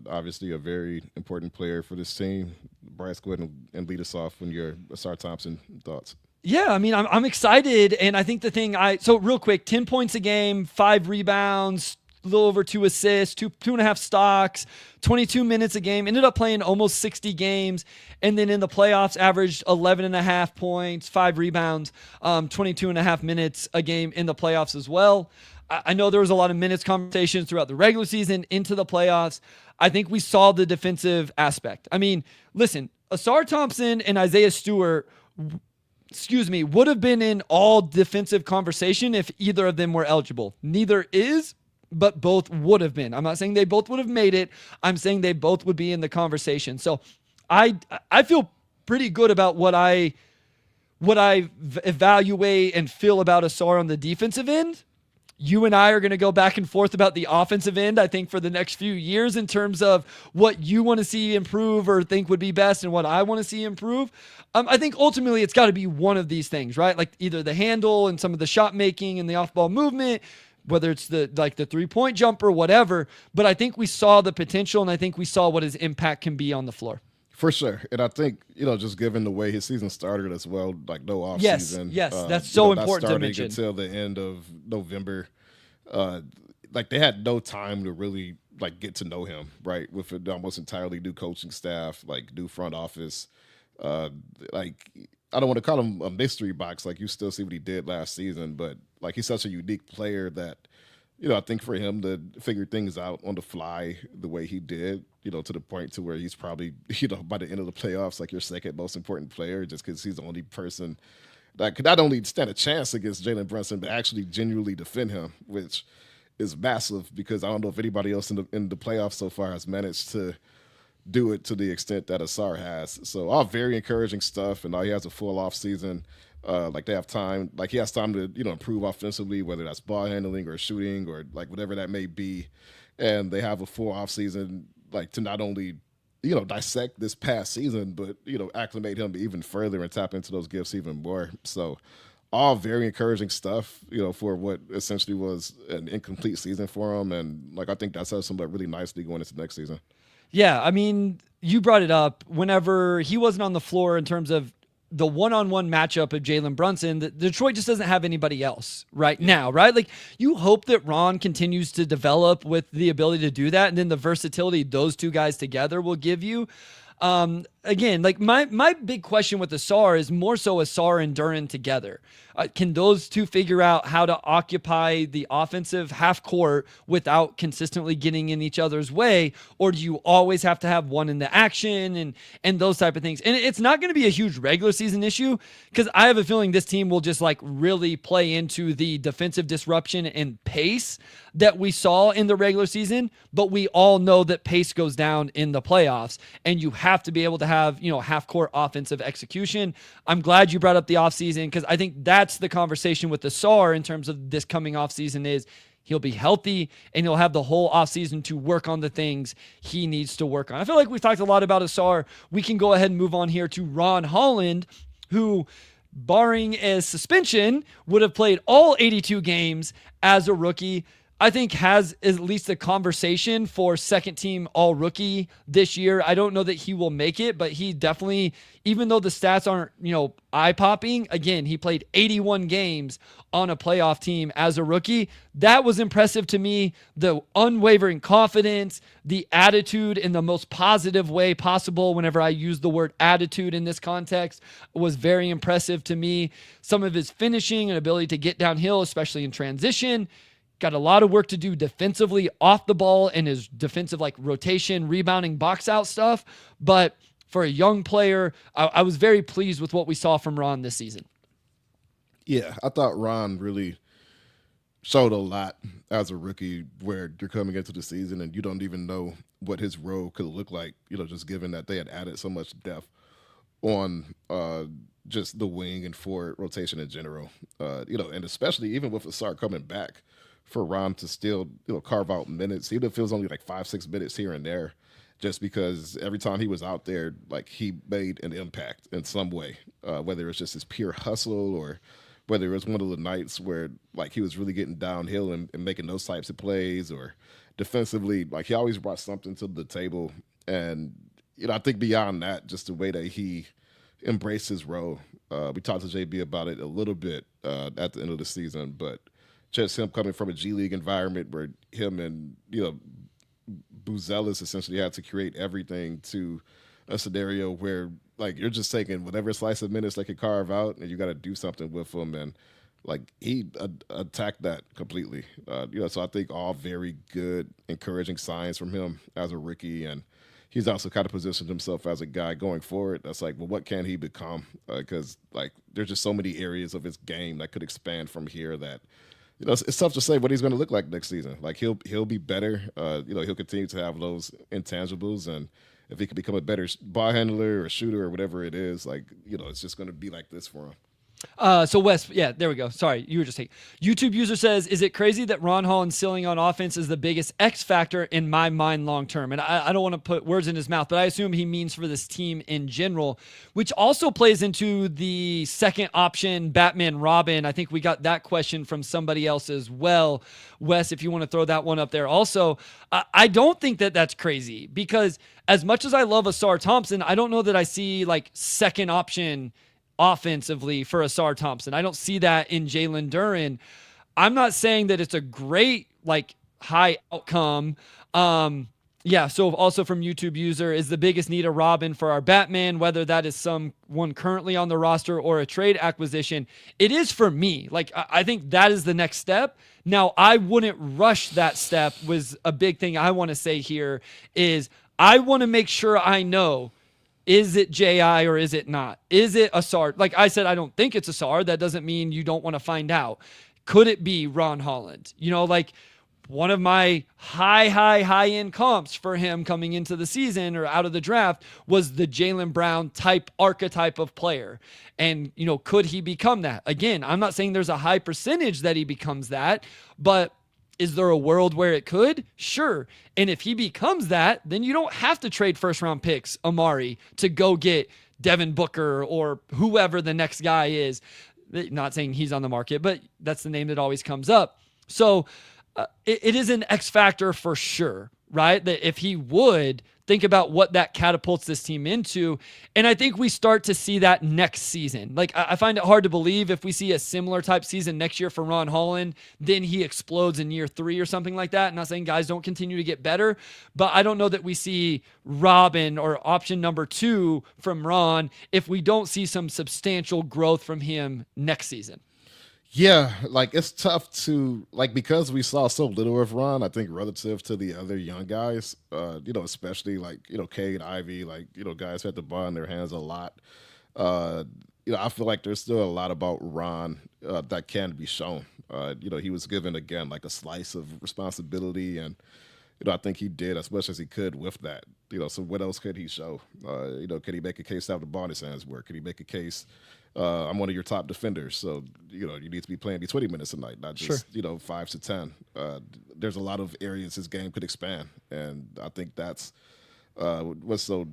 Obviously, a very important player for this team. Bryce, go ahead and lead us off when your Ausar Thompson thoughts. Yeah, I'm excited, and I think the thing so real quick, 10 points a game, 5 rebounds, a little over 2 assists, 2.5 stocks, 22 minutes a game, ended up playing almost 60 games, and then in the playoffs averaged 11.5 points, 5 rebounds, 22.5 minutes a game in the playoffs as well. I know there was a lot of minutes conversations throughout the regular season into the playoffs. I think we saw the defensive aspect. Listen, Ausar Thompson and Isaiah Stewart would have been in all defensive conversation if either of them were eligible. Neither is, but both would have been. I'm not saying they both would have made it. I'm saying they both would be in the conversation. So I feel pretty good about what I what I evaluate and feel about Ausar on the defensive end, you and I are going to go back and forth about the offensive end, I think, for the next few years in terms of what you want to see improve or think would be best and what I want to see improve. I think ultimately it's got to be one of these things, right? Like either the handle and some of the shot making and the off-ball movement, whether it's the 3-point jumper, whatever. But I think we saw the potential, and I think we saw what his impact can be on the floor. For sure. And I think, just given the way his season started as well, like no offseason. Yes, that's so important to mention. Until the end of November, like they had no time to really like get to know him, right? With an almost entirely new coaching staff, like new front office. Like I don't want to call him a mystery box. Like you still see what he did last season, but like he's such a unique player that, I think for him to figure things out on the fly the way he did, to the point to where he's probably, by the end of the playoffs, like your second most important player, just because he's the only person that could not only stand a chance against Jalen Brunson, but actually genuinely defend him, which is massive because I don't know if anybody else in the playoffs so far has managed to do it to the extent that Ausar has. So all very encouraging stuff, and now he has a full off season. Like they have time, like he has time to, improve offensively, whether that's ball handling or shooting or like whatever that may be. And they have a full off season, like to not only, dissect this past season, but, acclimate him even further and tap into those gifts even more. So all very encouraging stuff, for what essentially was an incomplete season for him. And like, I think that sets him up really nicely going into next season. Yeah. I mean, you brought it up whenever he wasn't on the floor in terms of the one-on-one matchup of Jalen Brunson, Detroit just doesn't have anybody else right now, right? Like you hope that Ron continues to develop with the ability to do that. And then the versatility those two guys together will give you. Again, like my big question with Ausar is more so Ausar and Duren together. Can those two figure out how to occupy the offensive half court without consistently getting in each other's way? Or do you always have to have one in the action and those type of things? And it's not going to be a huge regular season issue because I have a feeling this team will just like really play into the defensive disruption and pace that we saw in the regular season. But we all know that pace goes down in the playoffs and you have to be able to have, half court offensive execution. I'm glad you brought up the offseason because I think that's the conversation with Ausar in terms of this coming offseason is he'll be healthy and he'll have the whole offseason to work on the things he needs to work on. I feel like we've talked a lot about Ausar. We can go ahead and move on here to Ron Holland, who, barring a suspension, would have played all 82 games as a rookie. I think has at least a conversation for second team all rookie this year. I don't know that he will make it, but he definitely, even though the stats aren't, eye popping, again, he played 81 games on a playoff team as a rookie. That was impressive to me. The unwavering confidence, the attitude in the most positive way possible. Whenever I use the word attitude in this context was very impressive to me. Some of his finishing and ability to get downhill, especially in transition. Got a lot of work to do defensively off the ball and his defensive rotation, rebounding, box out stuff. But for a young player, I was very pleased with what we saw from Ron this season. Yeah, I thought Ron really showed a lot as a rookie where you're coming into the season and you don't even know what his role could look like, just given that they had added so much depth on just the wing and forward rotation in general. And especially even with Ausar coming back, for Ron to still, carve out minutes, even if it was only 5-6 minutes here and there, just because every time he was out there, he made an impact in some way, whether it's just his pure hustle or whether it was one of the nights where he was really getting downhill and making those types of plays, or defensively, he always brought something to the table. And, I think beyond that, just the way that he embraced his role. We talked to JB about it a little bit at the end of the season, but just him coming from a G League environment where him and, Buzelis essentially had to create everything to a scenario where, you're just taking whatever slice of minutes they could carve out and you got to do something with them. And, he attacked that completely. So I think all very good, encouraging signs from him as a rookie. And he's also kind of positioned himself as a guy going forward that's well, what can he become? Because, there's just so many areas of his game that could expand from here that, it's tough to say what he's going to look like next season. He'll be better. He'll continue to have those intangibles, and if he can become a better ball handler or shooter or whatever it is, it's just going to be like this for him. So Wes, yeah, there we go. Sorry, you were just saying. YouTube user says, "Is it crazy that Ron Holland's ceiling on offense is the biggest X factor in my mind long term?" And I don't want to put words in his mouth, but I assume he means for this team in general, which also plays into the second option, Batman Robin. I think we got that question from somebody else as well. Wes, if you want to throw that one up there. Also, I don't think that that's crazy because as much as I love Ausar Thompson, I don't know that I see like second option offensively for Ausar Thompson. I don't see that in Jaylen Duren. I'm not saying that it's a great, like, high outcome. So also from YouTube user, is the biggest need a Robin for our Batman, whether that is someone currently on the roster or a trade acquisition. It is for me. Like, I think that is the next step. Now, I wouldn't rush that step was a big thing I want to say here is I want to make sure I know, is it J.I. or is it not? Is it Ausar? Like I said, I don't think it's Ausar. That doesn't mean you don't want to find out. Could it be Ron Holland? You know, like one of my high-end comps for him coming into the season or out of the draft was the Jaylen Brown type archetype of player. And, you know, could he become that? Again, I'm not saying there's a high percentage that he becomes that, but is there a world where it could? Sure. And if he becomes that, then you don't have to trade first-round picks, Omari, to go get Devin Booker or whoever the next guy is. Not saying he's on the market, but that's the name that always comes up. So it is an X factor for sure, right? That if he would, think about what that catapults this team into. And I think we start to see that next season. Like, I find it hard to believe if we see a similar type season next year for Ron Holland, then he explodes in year 3 or something like that. I'm not saying guys don't continue to get better, but I don't know that we see Robin or option number 2 from Ron if we don't see some substantial growth from him next season. Yeah, like it's tough to like because we saw so little of Ron, I think relative to the other young guys, especially like, Cade, Ivey, like, guys who had the ball in their hands a lot. I feel like there's still a lot about Ron that can be shown. He was given again like a slice of responsibility, and I think he did as much as he could with that. So what else could he show? Could he make a case to have the ball in his hands work? Could he make a case? I'm one of your top defenders, so you need to be playing me 20 minutes a night, not just 5 to 10. There's a lot of areas his game could expand, and I think that's what's so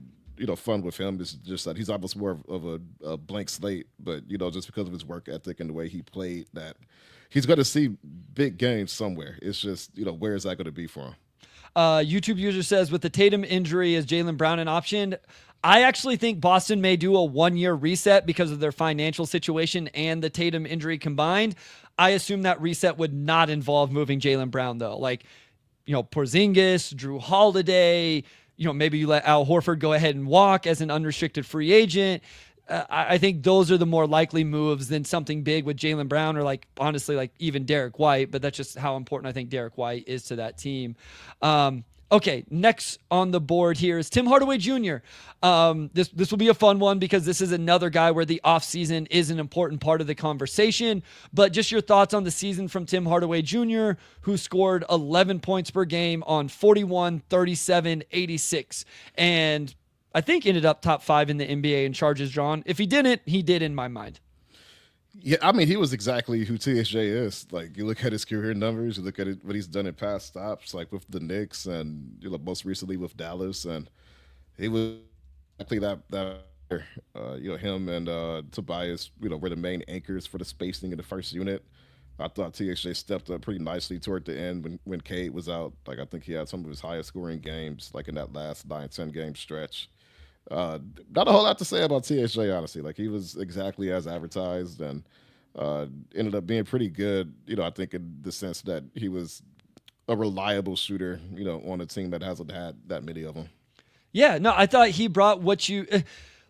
fun with him is just that he's almost more of a blank slate, but just because of his work ethic and the way he played, that he's going to see big games somewhere. It's just where is that going to be for him? YouTube user says, with the Tatum injury, is Jaylen Brown an option? I actually think Boston may do a 1-year reset because of their financial situation and the Tatum injury combined. I assume that reset would not involve moving Jaylen Brown, though. Like, Porzingis, Drew Holiday, maybe you let Al Horford go ahead and walk as an unrestricted free agent. I think those are the more likely moves than something big with Jaylen Brown or, like, honestly, like even Derek White, but that's just how important I think Derek White is to that team. Okay, next on the board here is Tim Hardaway Jr. This will be a fun one because this is another guy where the offseason is an important part of the conversation. But just your thoughts on the season from Tim Hardaway Jr., who scored 11 points per game on 41, 37, 86. And I think ended up top 5 in the NBA in charges drawn. If he didn't, he did in my mind. Yeah, I mean, he was exactly who THJ is. Like, you look at his career numbers, you look at what he's done in past stops, like with the Knicks and most recently with Dallas, and he was exactly that. Him and Tobias, were the main anchors for the spacing in the first unit. I thought THJ stepped up pretty nicely toward the end when Cade was out. Like, I think he had some of his highest scoring games, like in that last 9-10 game stretch. Not a whole lot to say about THJ, honestly. Like, he was exactly as advertised and ended up being pretty good, I think in the sense that he was a reliable shooter, on a team that hasn't had that many of them. Yeah, no, I thought he brought what you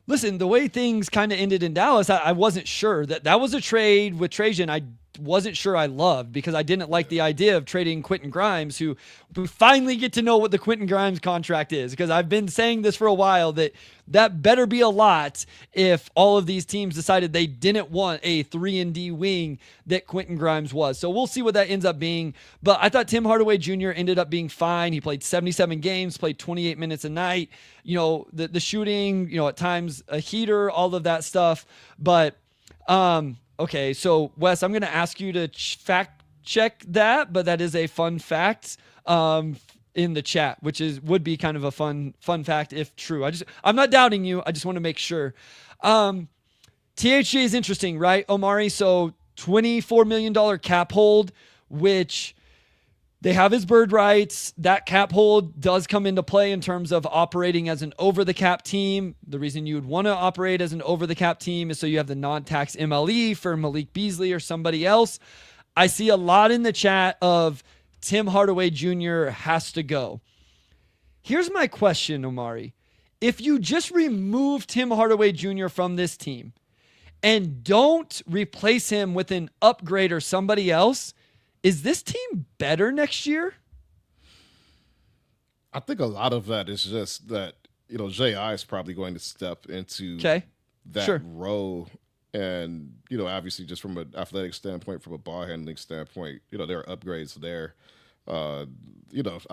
listen, the way things kind of ended in Dallas, I wasn't sure that was a trade with Trajan. I wasn't sure I loved because I didn't like the idea of trading Quentin Grimes, who we finally get to know what the Quentin Grimes contract is, because I've been saying this for a while that better be a lot if all of these teams decided they didn't want a 3-and-D wing that Quentin Grimes was. So we'll see what that ends up being. But I thought Tim Hardaway Jr. ended up being fine. He played 77 games, played 28 minutes a night. The shooting, at times a heater, all of that stuff. But Okay, so Wes, I'm going to ask you to fact check that, but that is a fun fact in the chat, which would be kind of a fun fact if true. I'm not doubting you. I just want to make sure. THJ is interesting, right, Omari? So $24 million cap hold, which they have his bird rights. That cap hold does come into play in terms of operating as an over-the-cap team. The reason you would want to operate as an over-the-cap team is so you have the non-tax MLE for Malik Beasley or somebody else. I see a lot in the chat of Tim Hardaway Jr. has to go. Here's my question, Omari. If you just remove Tim Hardaway Jr. from this team and don't replace him with an upgrade or somebody else, is this team better next year? I think a lot of that is just that, J.I. is probably going to step into that role. And, obviously just from an athletic standpoint, from a ball handling standpoint, there are upgrades there. I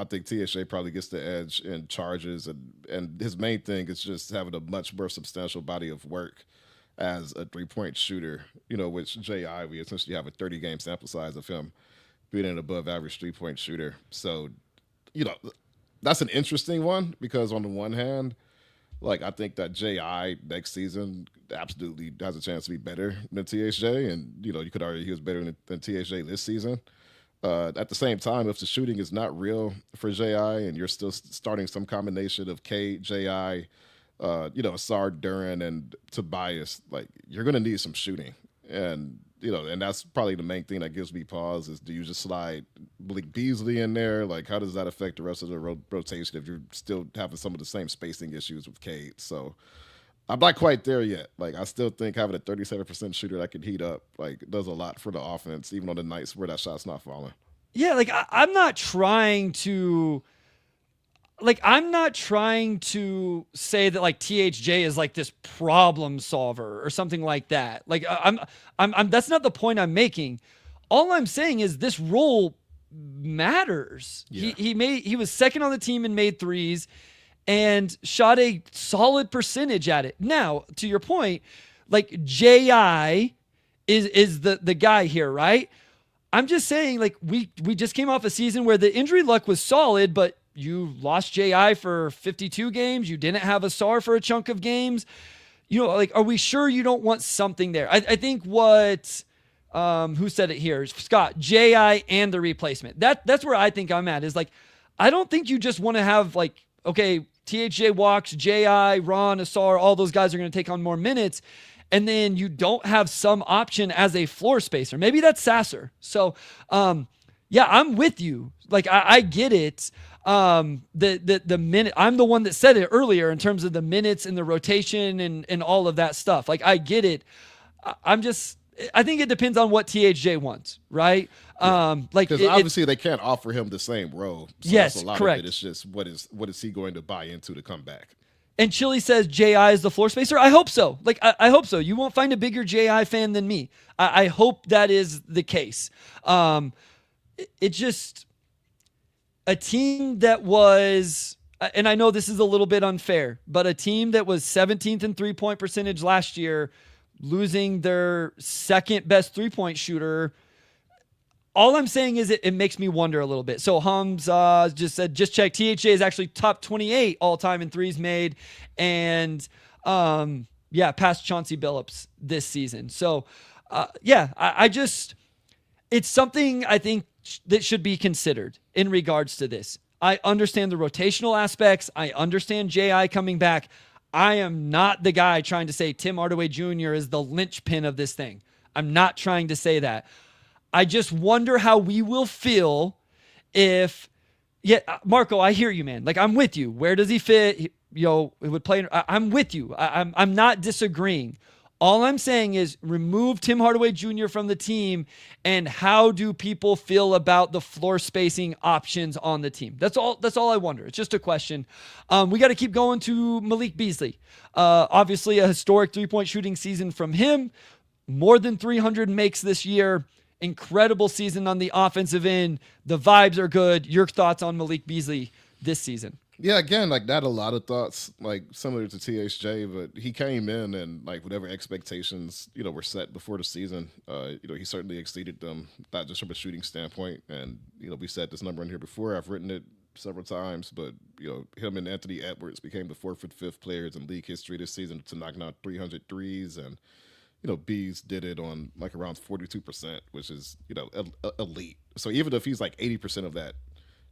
think THJ probably gets the edge in charges. And his main thing is just having a much more substantial body of work as a three-point shooter, which Jay Ivey, essentially have a 30-game sample size of him being an above-average three-point shooter. So, that's an interesting one because on the one hand, I think that J.I. next season absolutely has a chance to be better than THJ. And, you could argue he was better than THJ this season. At the same time, if the shooting is not real for J.I. and you're still starting some combination of Cade, J.I., Ausar, Duren, and Tobias, you're going to need some shooting. And, and that's probably the main thing that gives me pause is do you just slide Malik Beasley in there? How does that affect the rest of the rotation if you're still having some of the same spacing issues with Cade? So I'm not quite there yet. I still think having a 37% shooter that can heat up, does a lot for the offense, even on the nights where that shot's not falling. Yeah, I'm not trying to... I'm not trying to say that THJ is this problem solver or something like that. I'm that's not the point I'm making. All I'm saying is this role matters. Yeah. He was second on the team and made threes and shot a solid percentage at it. Now, to your point, J.I. is the guy here, right? I'm just saying we just came off a season where the injury luck was solid, but you lost J.I. for 52 games. You didn't have Ausar for a chunk of games. Are we sure you don't want something there? I think what, who said it here? Scott, J.I. and the replacement. That's where I think I'm at is I don't think you just want to have okay, THJ walks, J.I., Ron, Ausar, all those guys are going to take on more minutes. And then you don't have some option as a floor spacer. Maybe that's Sasser. So, yeah, I'm with you. I get it. The minute, I'm the one that said it earlier in terms of the minutes and the rotation and all of that stuff. I get it. I think it depends on what THJ wants, right? Because obviously they can't offer him the same role. So yes, a lot correct. Of it. It's just what is he going to buy into to come back? And Chili says J.I. is the floor spacer. I hope so. I hope so. You won't find a bigger J.I. fan than me. I hope that is the case. It just a team that was, and I know this is a little bit unfair, but a team that was 17th in three-point percentage last year, losing their second best three-point shooter. All I'm saying is it makes me wonder a little bit. So Hums just said, just check. THJ is actually top 28 all-time in threes made. And, past Chauncey Billups this season. So, I just, it's something I think that should be considered in regards to this. I understand the rotational aspects. I understand J.I. coming back. I am not the guy trying to say Tim Hardaway Jr. is the linchpin of this thing. I'm not trying to say that. I just wonder how we will feel if, Marco, I hear you, man. I'm with you. Where does he fit? It would play. I'm with you. I'm not disagreeing. All I'm saying is remove Tim Hardaway Jr. from the team, and how do people feel about the floor spacing options on the team? That's all I wonder. It's just a question. We got to keep going to Malik Beasley. Obviously, a historic three-point shooting season from him. More than 300 makes this year. Incredible season on the offensive end. The vibes are good. Your thoughts on Malik Beasley this season? Yeah, again, like that, a lot of thoughts, like similar to THJ, but he came in and like whatever expectations were set before the season, he certainly exceeded them, not just from a shooting standpoint. And we said this number in here before. I've written it several times, but him and Anthony Edwards became the fourth and fifth players in league history this season to knock down 300 threes, and Bees did it on like around 42%, which is elite. So even if he's like 80% of that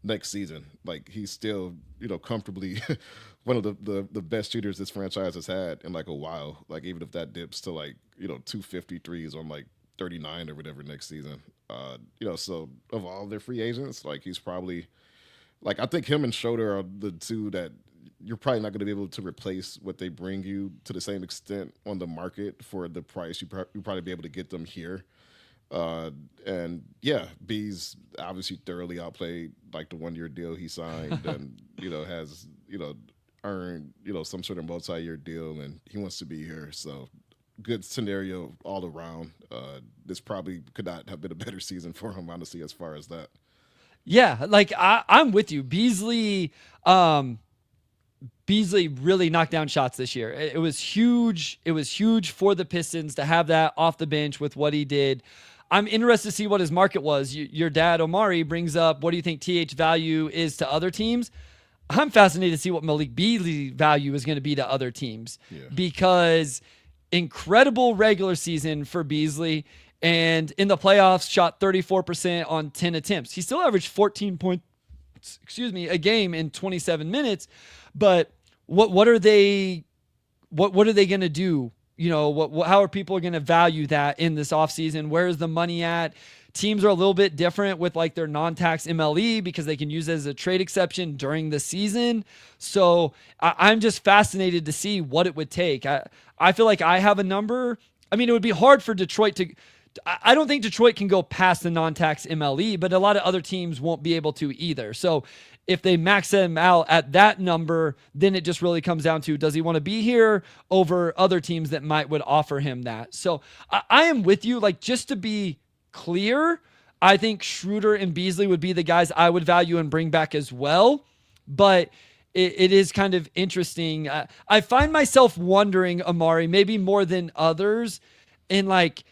next season. Like he's still, comfortably one of the best shooters this franchise has had in like a while. Like even if that dips to like, 253s on like 39 or whatever next season. So of all their free agents, like he's probably like I think him and Schroder are the two that you're probably not going to be able to replace what they bring you to the same extent on the market for the price you probably be able to get them here. And yeah, B's obviously thoroughly outplayed like the 1 year deal he signed, and has earned some sort of multi-year deal, and he wants to be here. So good scenario all around. This probably could not have been a better season for him, honestly, as far as that. Yeah, like I'm with you. Beasley really knocked down shots this year. It was huge. It was huge for the Pistons to have that off the bench with what he did. I'm interested to see what his market was. Your dad, Omari, brings up, what do you think TH value is to other teams? I'm fascinated to see what Malik Beasley value is going to be to other teams, because incredible regular season for Beasley, and in the playoffs shot 34% on 10 attempts. He still averaged 14 points, a game in 27 minutes, but what are they going to do? How are people going to value that in this offseason? Where is the money at? Teams are a little bit different with like their non-tax MLE because they can use it as a trade exception during the season. So I'm just fascinated to see what it would take. I feel like I have a number. I mean, it would be hard for Detroit to. I don't think Detroit can go past the non-tax MLE, but a lot of other teams won't be able to either. So if they max them out at that number, then it just really comes down to, does he want to be here over other teams that would offer him that? So I am with you. Like, just to be clear, I think Schroder and Beasley would be the guys I would value and bring back as well. But it is kind of interesting. I find myself wondering, Omari, maybe more than others, in like,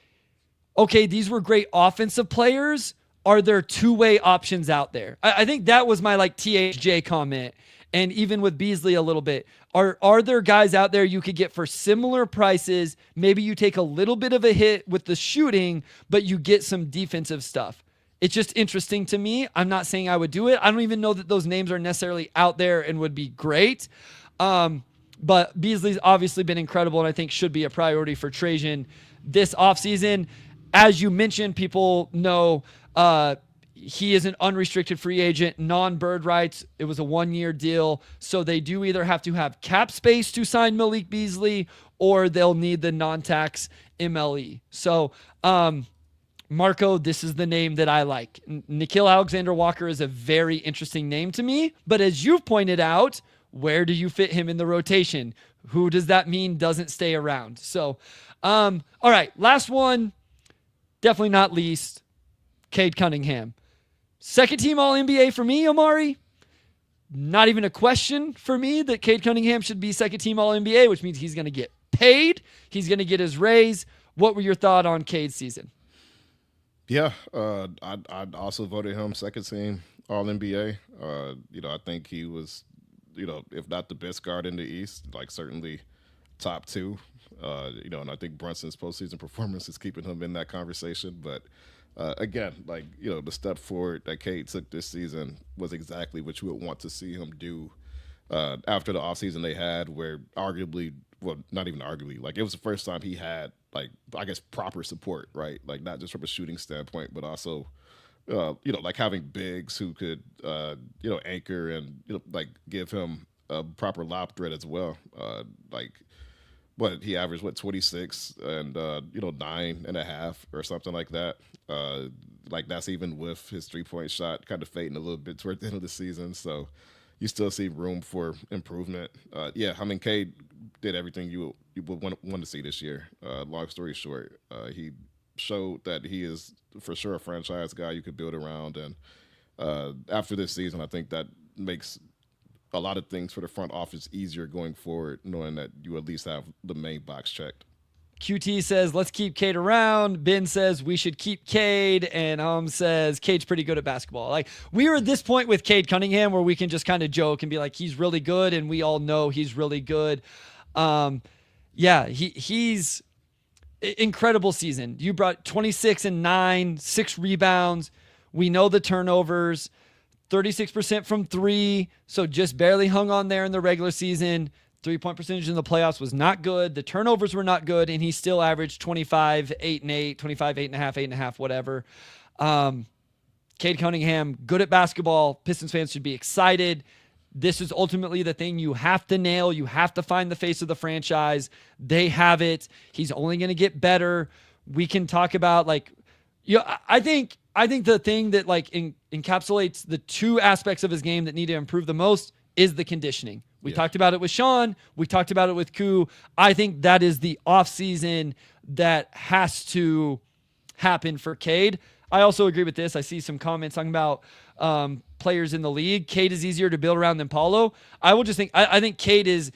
okay, these were great offensive players. Are there two-way options out there? I think that was my like THJ comment. And even with Beasley a little bit, are there guys out there you could get for similar prices? Maybe you take a little bit of a hit with the shooting, but you get some defensive stuff. It's just interesting to me. I'm not saying I would do it. I don't even know that those names are necessarily out there and would be great. But Beasley's obviously been incredible, and I think should be a priority for Trajan this offseason. As you mentioned, people know he is an unrestricted free agent, non-bird rights. It was a 1 year deal. So they do either have to have cap space to sign Malik Beasley, or they'll need the non-tax MLE. So, Marco, this is the name that I like. Nickeil Alexander-Walker is a very interesting name to me. But as you've pointed out, where do you fit him in the rotation? Who does that mean doesn't stay around? So, all right, last one, definitely not least, Cade Cunningham. Second team All-NBA for me, Omari. Not even a question for me that Cade Cunningham should be second team All-NBA, which means he's going to get paid. He's going to get his raise. What were your thoughts on Cade's season? Yeah, I'd also voted him second team All-NBA. I think he was, if not the best guard in the East, like certainly top two. And I think Brunson's postseason performance is keeping him in that conversation. But again, like, the step forward that Cade took this season was exactly what you would want to see him do after the offseason they had, where arguably, well, not even arguably, like it was the first time he had, like, I guess, proper support, right? Like, not just from a shooting standpoint, but also, like having bigs who could, anchor and, like give him a proper lob threat as well. He averaged 26 and 9.5 or something like that. Like that's even with his 3-point shot kind of fading a little bit toward the end of the season. So you still see room for improvement. Cade did everything you would want to see this year. Long story short, he showed that he is for sure a franchise guy you could build around. And after this season, I think that makes a lot of things for the front office easier going forward, knowing that you at least have the main box checked. QT says, let's keep Cade around. Ben says we should keep Cade. And says Cade's pretty good at basketball. Like, we were at this point with Cade Cunningham where we can just kind of joke and be like, he's really good. And we all know he's really good. He's incredible season. You brought 26 and 9, 6 rebounds. We know the turnovers, 36% from 3. So just barely hung on there in the regular season. 3-point percentage in the playoffs was not good. The turnovers were not good, and he still averaged 25, 8 and 8, 25, 8.5, 8.5, whatever. Cade Cunningham, good at basketball. Pistons fans should be excited. This is ultimately the thing you have to nail. You have to find the face of the franchise. They have it. He's only going to get better. We can talk about I think the thing that encapsulates the two aspects of his game that need to improve the most is the conditioning. We talked about it with Sean. We talked about it with Koo. I think that is the offseason that has to happen for Cade. I also agree with this. I see some comments talking about players in the league. Cade is easier to build around than Paulo. I think Cade is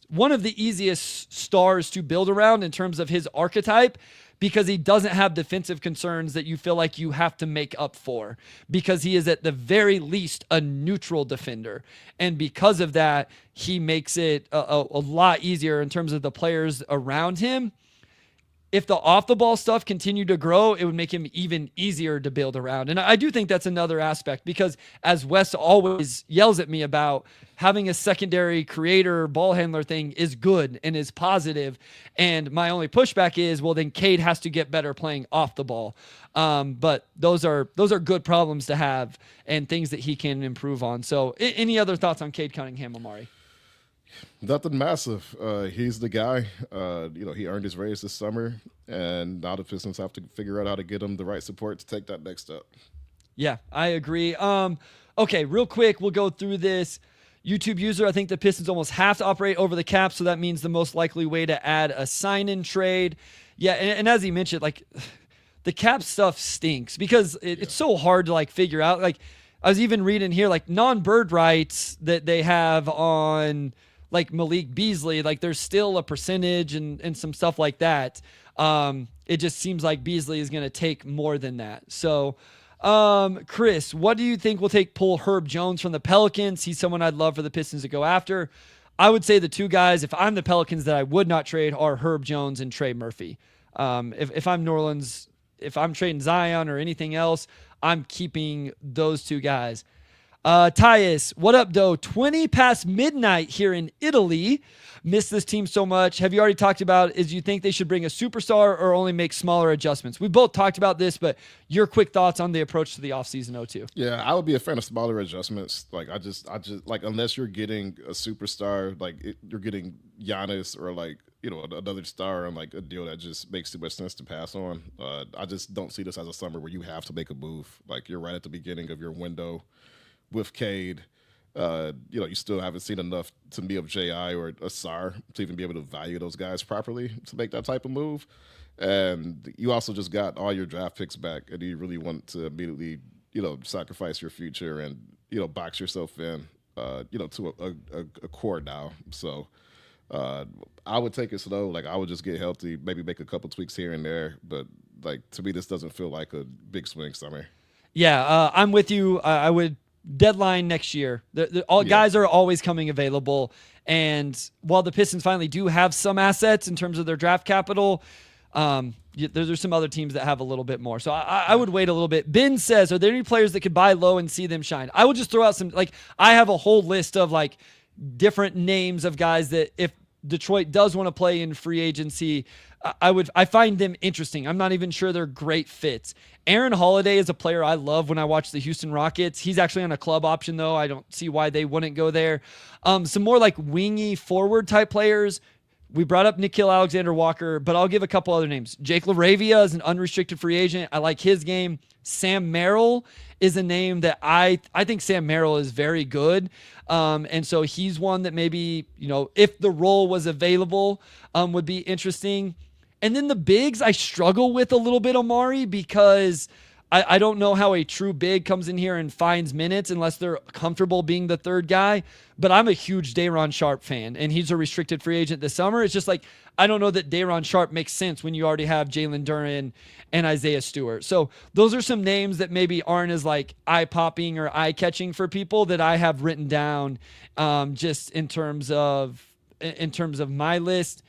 one of the easiest stars to build around in terms of his archetype, because he doesn't have defensive concerns that you feel like you have to make up for, because he is at the very least a neutral defender. And because of that, he makes it a lot easier in terms of the players around him. If the off-the-ball stuff continued to grow, it would make him even easier to build around. And I do think that's another aspect, because as Wes always yells at me about, having a secondary creator, ball handler thing is good and is positive. And my only pushback is, well, then Cade has to get better playing off the ball. But those are good problems to have and things that he can improve on. So any other thoughts on Cade Cunningham, Omari? Nothing massive. He's the guy. He earned his raise this summer, and now the Pistons have to figure out how to get him the right support to take that next step. Yeah, I agree. Okay, real quick, we'll go through this. YouTube user, I think the Pistons almost have to operate over the cap, so that means the most likely way to add a sign-in trade. Yeah, and as he mentioned, the cap stuff stinks because it's so hard to figure out. I was even reading here, non-bird rights that they have on Malik Beasley, there's still a percentage and some stuff like that. It just seems like Beasley is going to take more than that. So, Chris, what do you think will pull Herb Jones from the Pelicans? He's someone I'd love for the Pistons to go after. I would say the two guys, if I'm the Pelicans, that I would not trade are Herb Jones and Trey Murphy. If I'm New Orleans, if I'm trading Zion or anything else, I'm keeping those two guys. Tyus, what up, though? 20 past midnight here in Italy. Miss this team so much. Have you already talked about, you think they should bring a superstar or only make smaller adjustments? We both talked about this, but your quick thoughts on the approach to the offseason, O2. Yeah, I would be a fan of smaller adjustments. I just unless you're getting a superstar, you're getting Giannis or another star on a deal that just makes too much sense to pass on. I just don't see this as a summer where you have to make a move. You're right at the beginning of your window with Cade. You still haven't seen enough to me of J.I. or Ausar to even be able to value those guys properly to make that type of move. And you also just got all your draft picks back, and you really want to immediately, sacrifice your future and, box yourself in, to a core now. So I would take it slow. I would just get healthy, maybe make a couple tweaks here and there. But, to me, this doesn't feel like a big swing summer. Yeah, I'm with you. I would deadline next year. Guys are always coming available. And while the Pistons finally do have some assets in terms of there's some other teams that have a little bit more. So I would wait a little bit. Ben says, are there any players that could buy low and see them shine? I will just throw out some, I have a whole list of different names of guys that if Detroit does want to play in free agency, I find them interesting. I'm not even sure they're great fits. Aaron Holiday is a player I love when I watch the Houston Rockets. He's actually on a club option, though. I don't see why they wouldn't go there. Some more wingy forward type players. We brought up Nickeil Alexander-Walker, but I'll give a couple other names. Jake LaRavia is an unrestricted free agent. I like his game. Sam Merrill is a name that I think Sam Merrill is very good. And so he's one that maybe, if the role was available, would be interesting. And then the bigs I struggle with a little bit, Omari, because I don't know how a true big comes in here and finds minutes unless they're comfortable being the third guy. But I'm a huge Day'Ron Sharpe fan, and he's a restricted free agent this summer. It's just like, I don't know that Day'Ron Sharpe makes sense when you already have Jaylen Duren and Isaiah Stewart. So those are some names that maybe aren't as like eye-popping or eye-catching for people that I have written down just in terms of my list.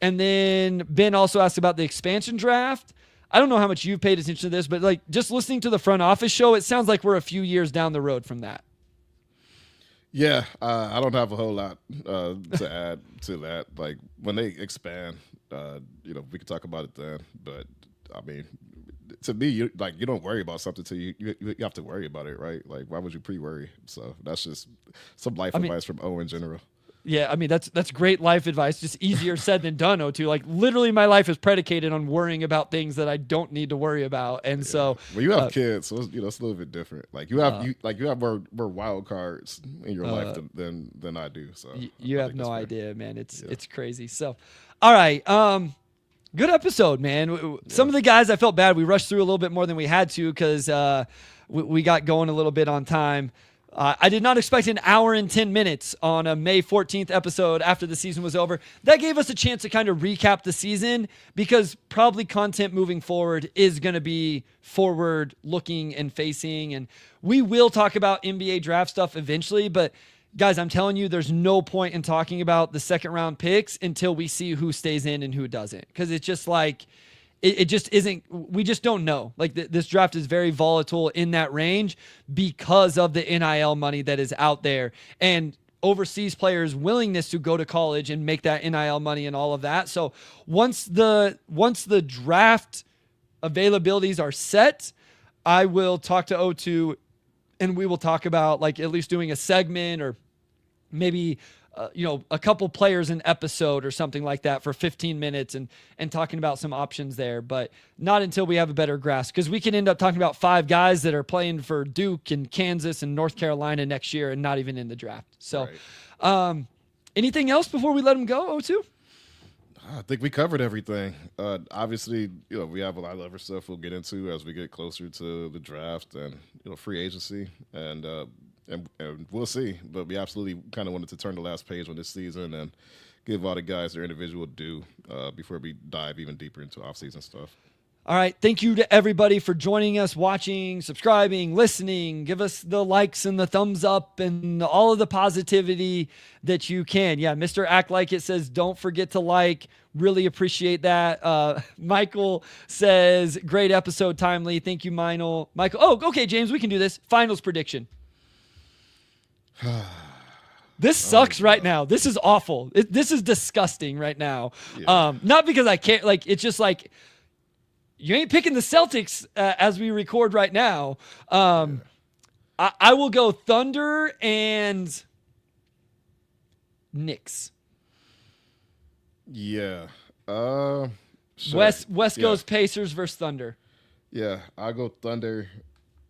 And then Ben also asked about the expansion draft. I don't know how much you've paid attention to this, but like just listening to the front office show, it sounds like we're a few years down the road from that. Yeah, I don't have a whole lot to add to that. Like when they expand, we can talk about it then. But I mean, to me, you don't worry about something till you have to worry about it, right? Like why would you pre-worry? So that's just some life advice from O in general. Yeah, I mean, that's great life advice. Just easier said than done, O2. Like, literally, my life is predicated on worrying about things that I don't need to worry about. And so... Well, you have kids, so it's, it's a little bit different. Like, you have you have more wild cards in your life than I do. So you have no idea, man. It's crazy. So, all right. Good episode, man. Some of the guys, I felt bad. We rushed through a little bit more than we had to because we got going a little bit on time. I did not expect an hour and 10 minutes on a May 14th episode after the season was over. That gave us a chance to kind of recap the season because probably content moving forward is going to be forward looking and facing. And we will talk about NBA draft stuff eventually. But guys, I'm telling you, there's no point in talking about the second round picks until we see who stays in and who doesn't. Because it's just like... It just isn't, we just don't know. Like this draft is very volatile in that range because of the NIL money that is out there and overseas players' willingness to go to college and make that NIL money and all of that. So once the draft availabilities are set, I will talk to O2 and we will talk about like at least doing a segment or maybe a couple players an episode or something like that for 15 minutes and talking about some options there, but not until we have a better grasp because we can end up talking about 5 guys that are playing for Duke and Kansas and North Carolina next year and not even in the draft. So anything else before we let them go, O2? I think we covered everything. Obviously, we have a lot of other stuff we'll get into as we get closer to the draft and, free agency and we'll see. But we absolutely kind of wanted to turn the last page on this season and give all the guys their individual due before we dive even deeper into off-season stuff. All right. Thank you to everybody for joining us, watching, subscribing, listening. Give us the likes and the thumbs up and all of the positivity that you can. Yeah, Mr. Act Like It says, don't forget to like. Really appreciate that. Michael says, great episode, timely. Thank you, Michael. Oh, okay, James, we can do this. Finals prediction. This sucks right now. This is awful. This is disgusting right now. Yeah. Not because I can't, like, it's just like, you ain't picking the Celtics as we record right now. I will go Thunder and Knicks. Yeah. Sure. West goes Pacers versus Thunder. Yeah, I'll go Thunder,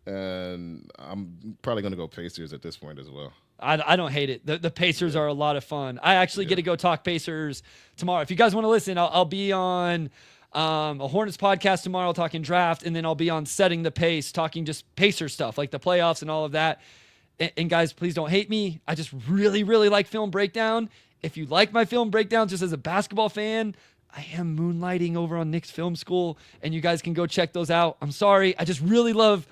and I'm probably going to go Pacers at this point as well. I don't hate it. The Pacers are a lot of fun. I actually get to go talk Pacers tomorrow. If you guys want to listen, I'll be on a Hornets podcast tomorrow talking draft, and then I'll be on Setting the Pace talking just Pacer stuff, like the playoffs and all of that. And guys, please don't hate me. I just really, really like film breakdown. If you like my film breakdown just as a basketball fan, I am moonlighting over on Knicks Film School, and you guys can go check those out. I'm sorry. I really love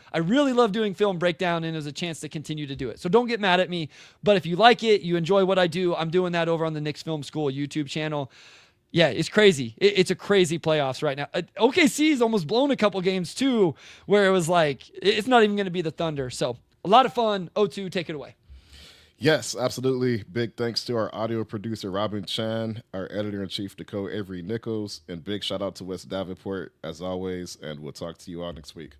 doing film breakdown, and there's a chance to continue to do it. So don't get mad at me. But if you like it, you enjoy what I do, I'm doing that over on the Knicks Film School YouTube channel. Yeah, it's crazy. It's a crazy playoffs right now. OKC's almost blown a couple games too, where it was like, it's not even going to be the Thunder. So a lot of fun. O2, take it away. Yes, absolutely. Big thanks to our audio producer, Robin Chan, our editor-in-chief, Nicole Avery Nichols, and big shout out to West Davenport, as always, and we'll talk to you all next week.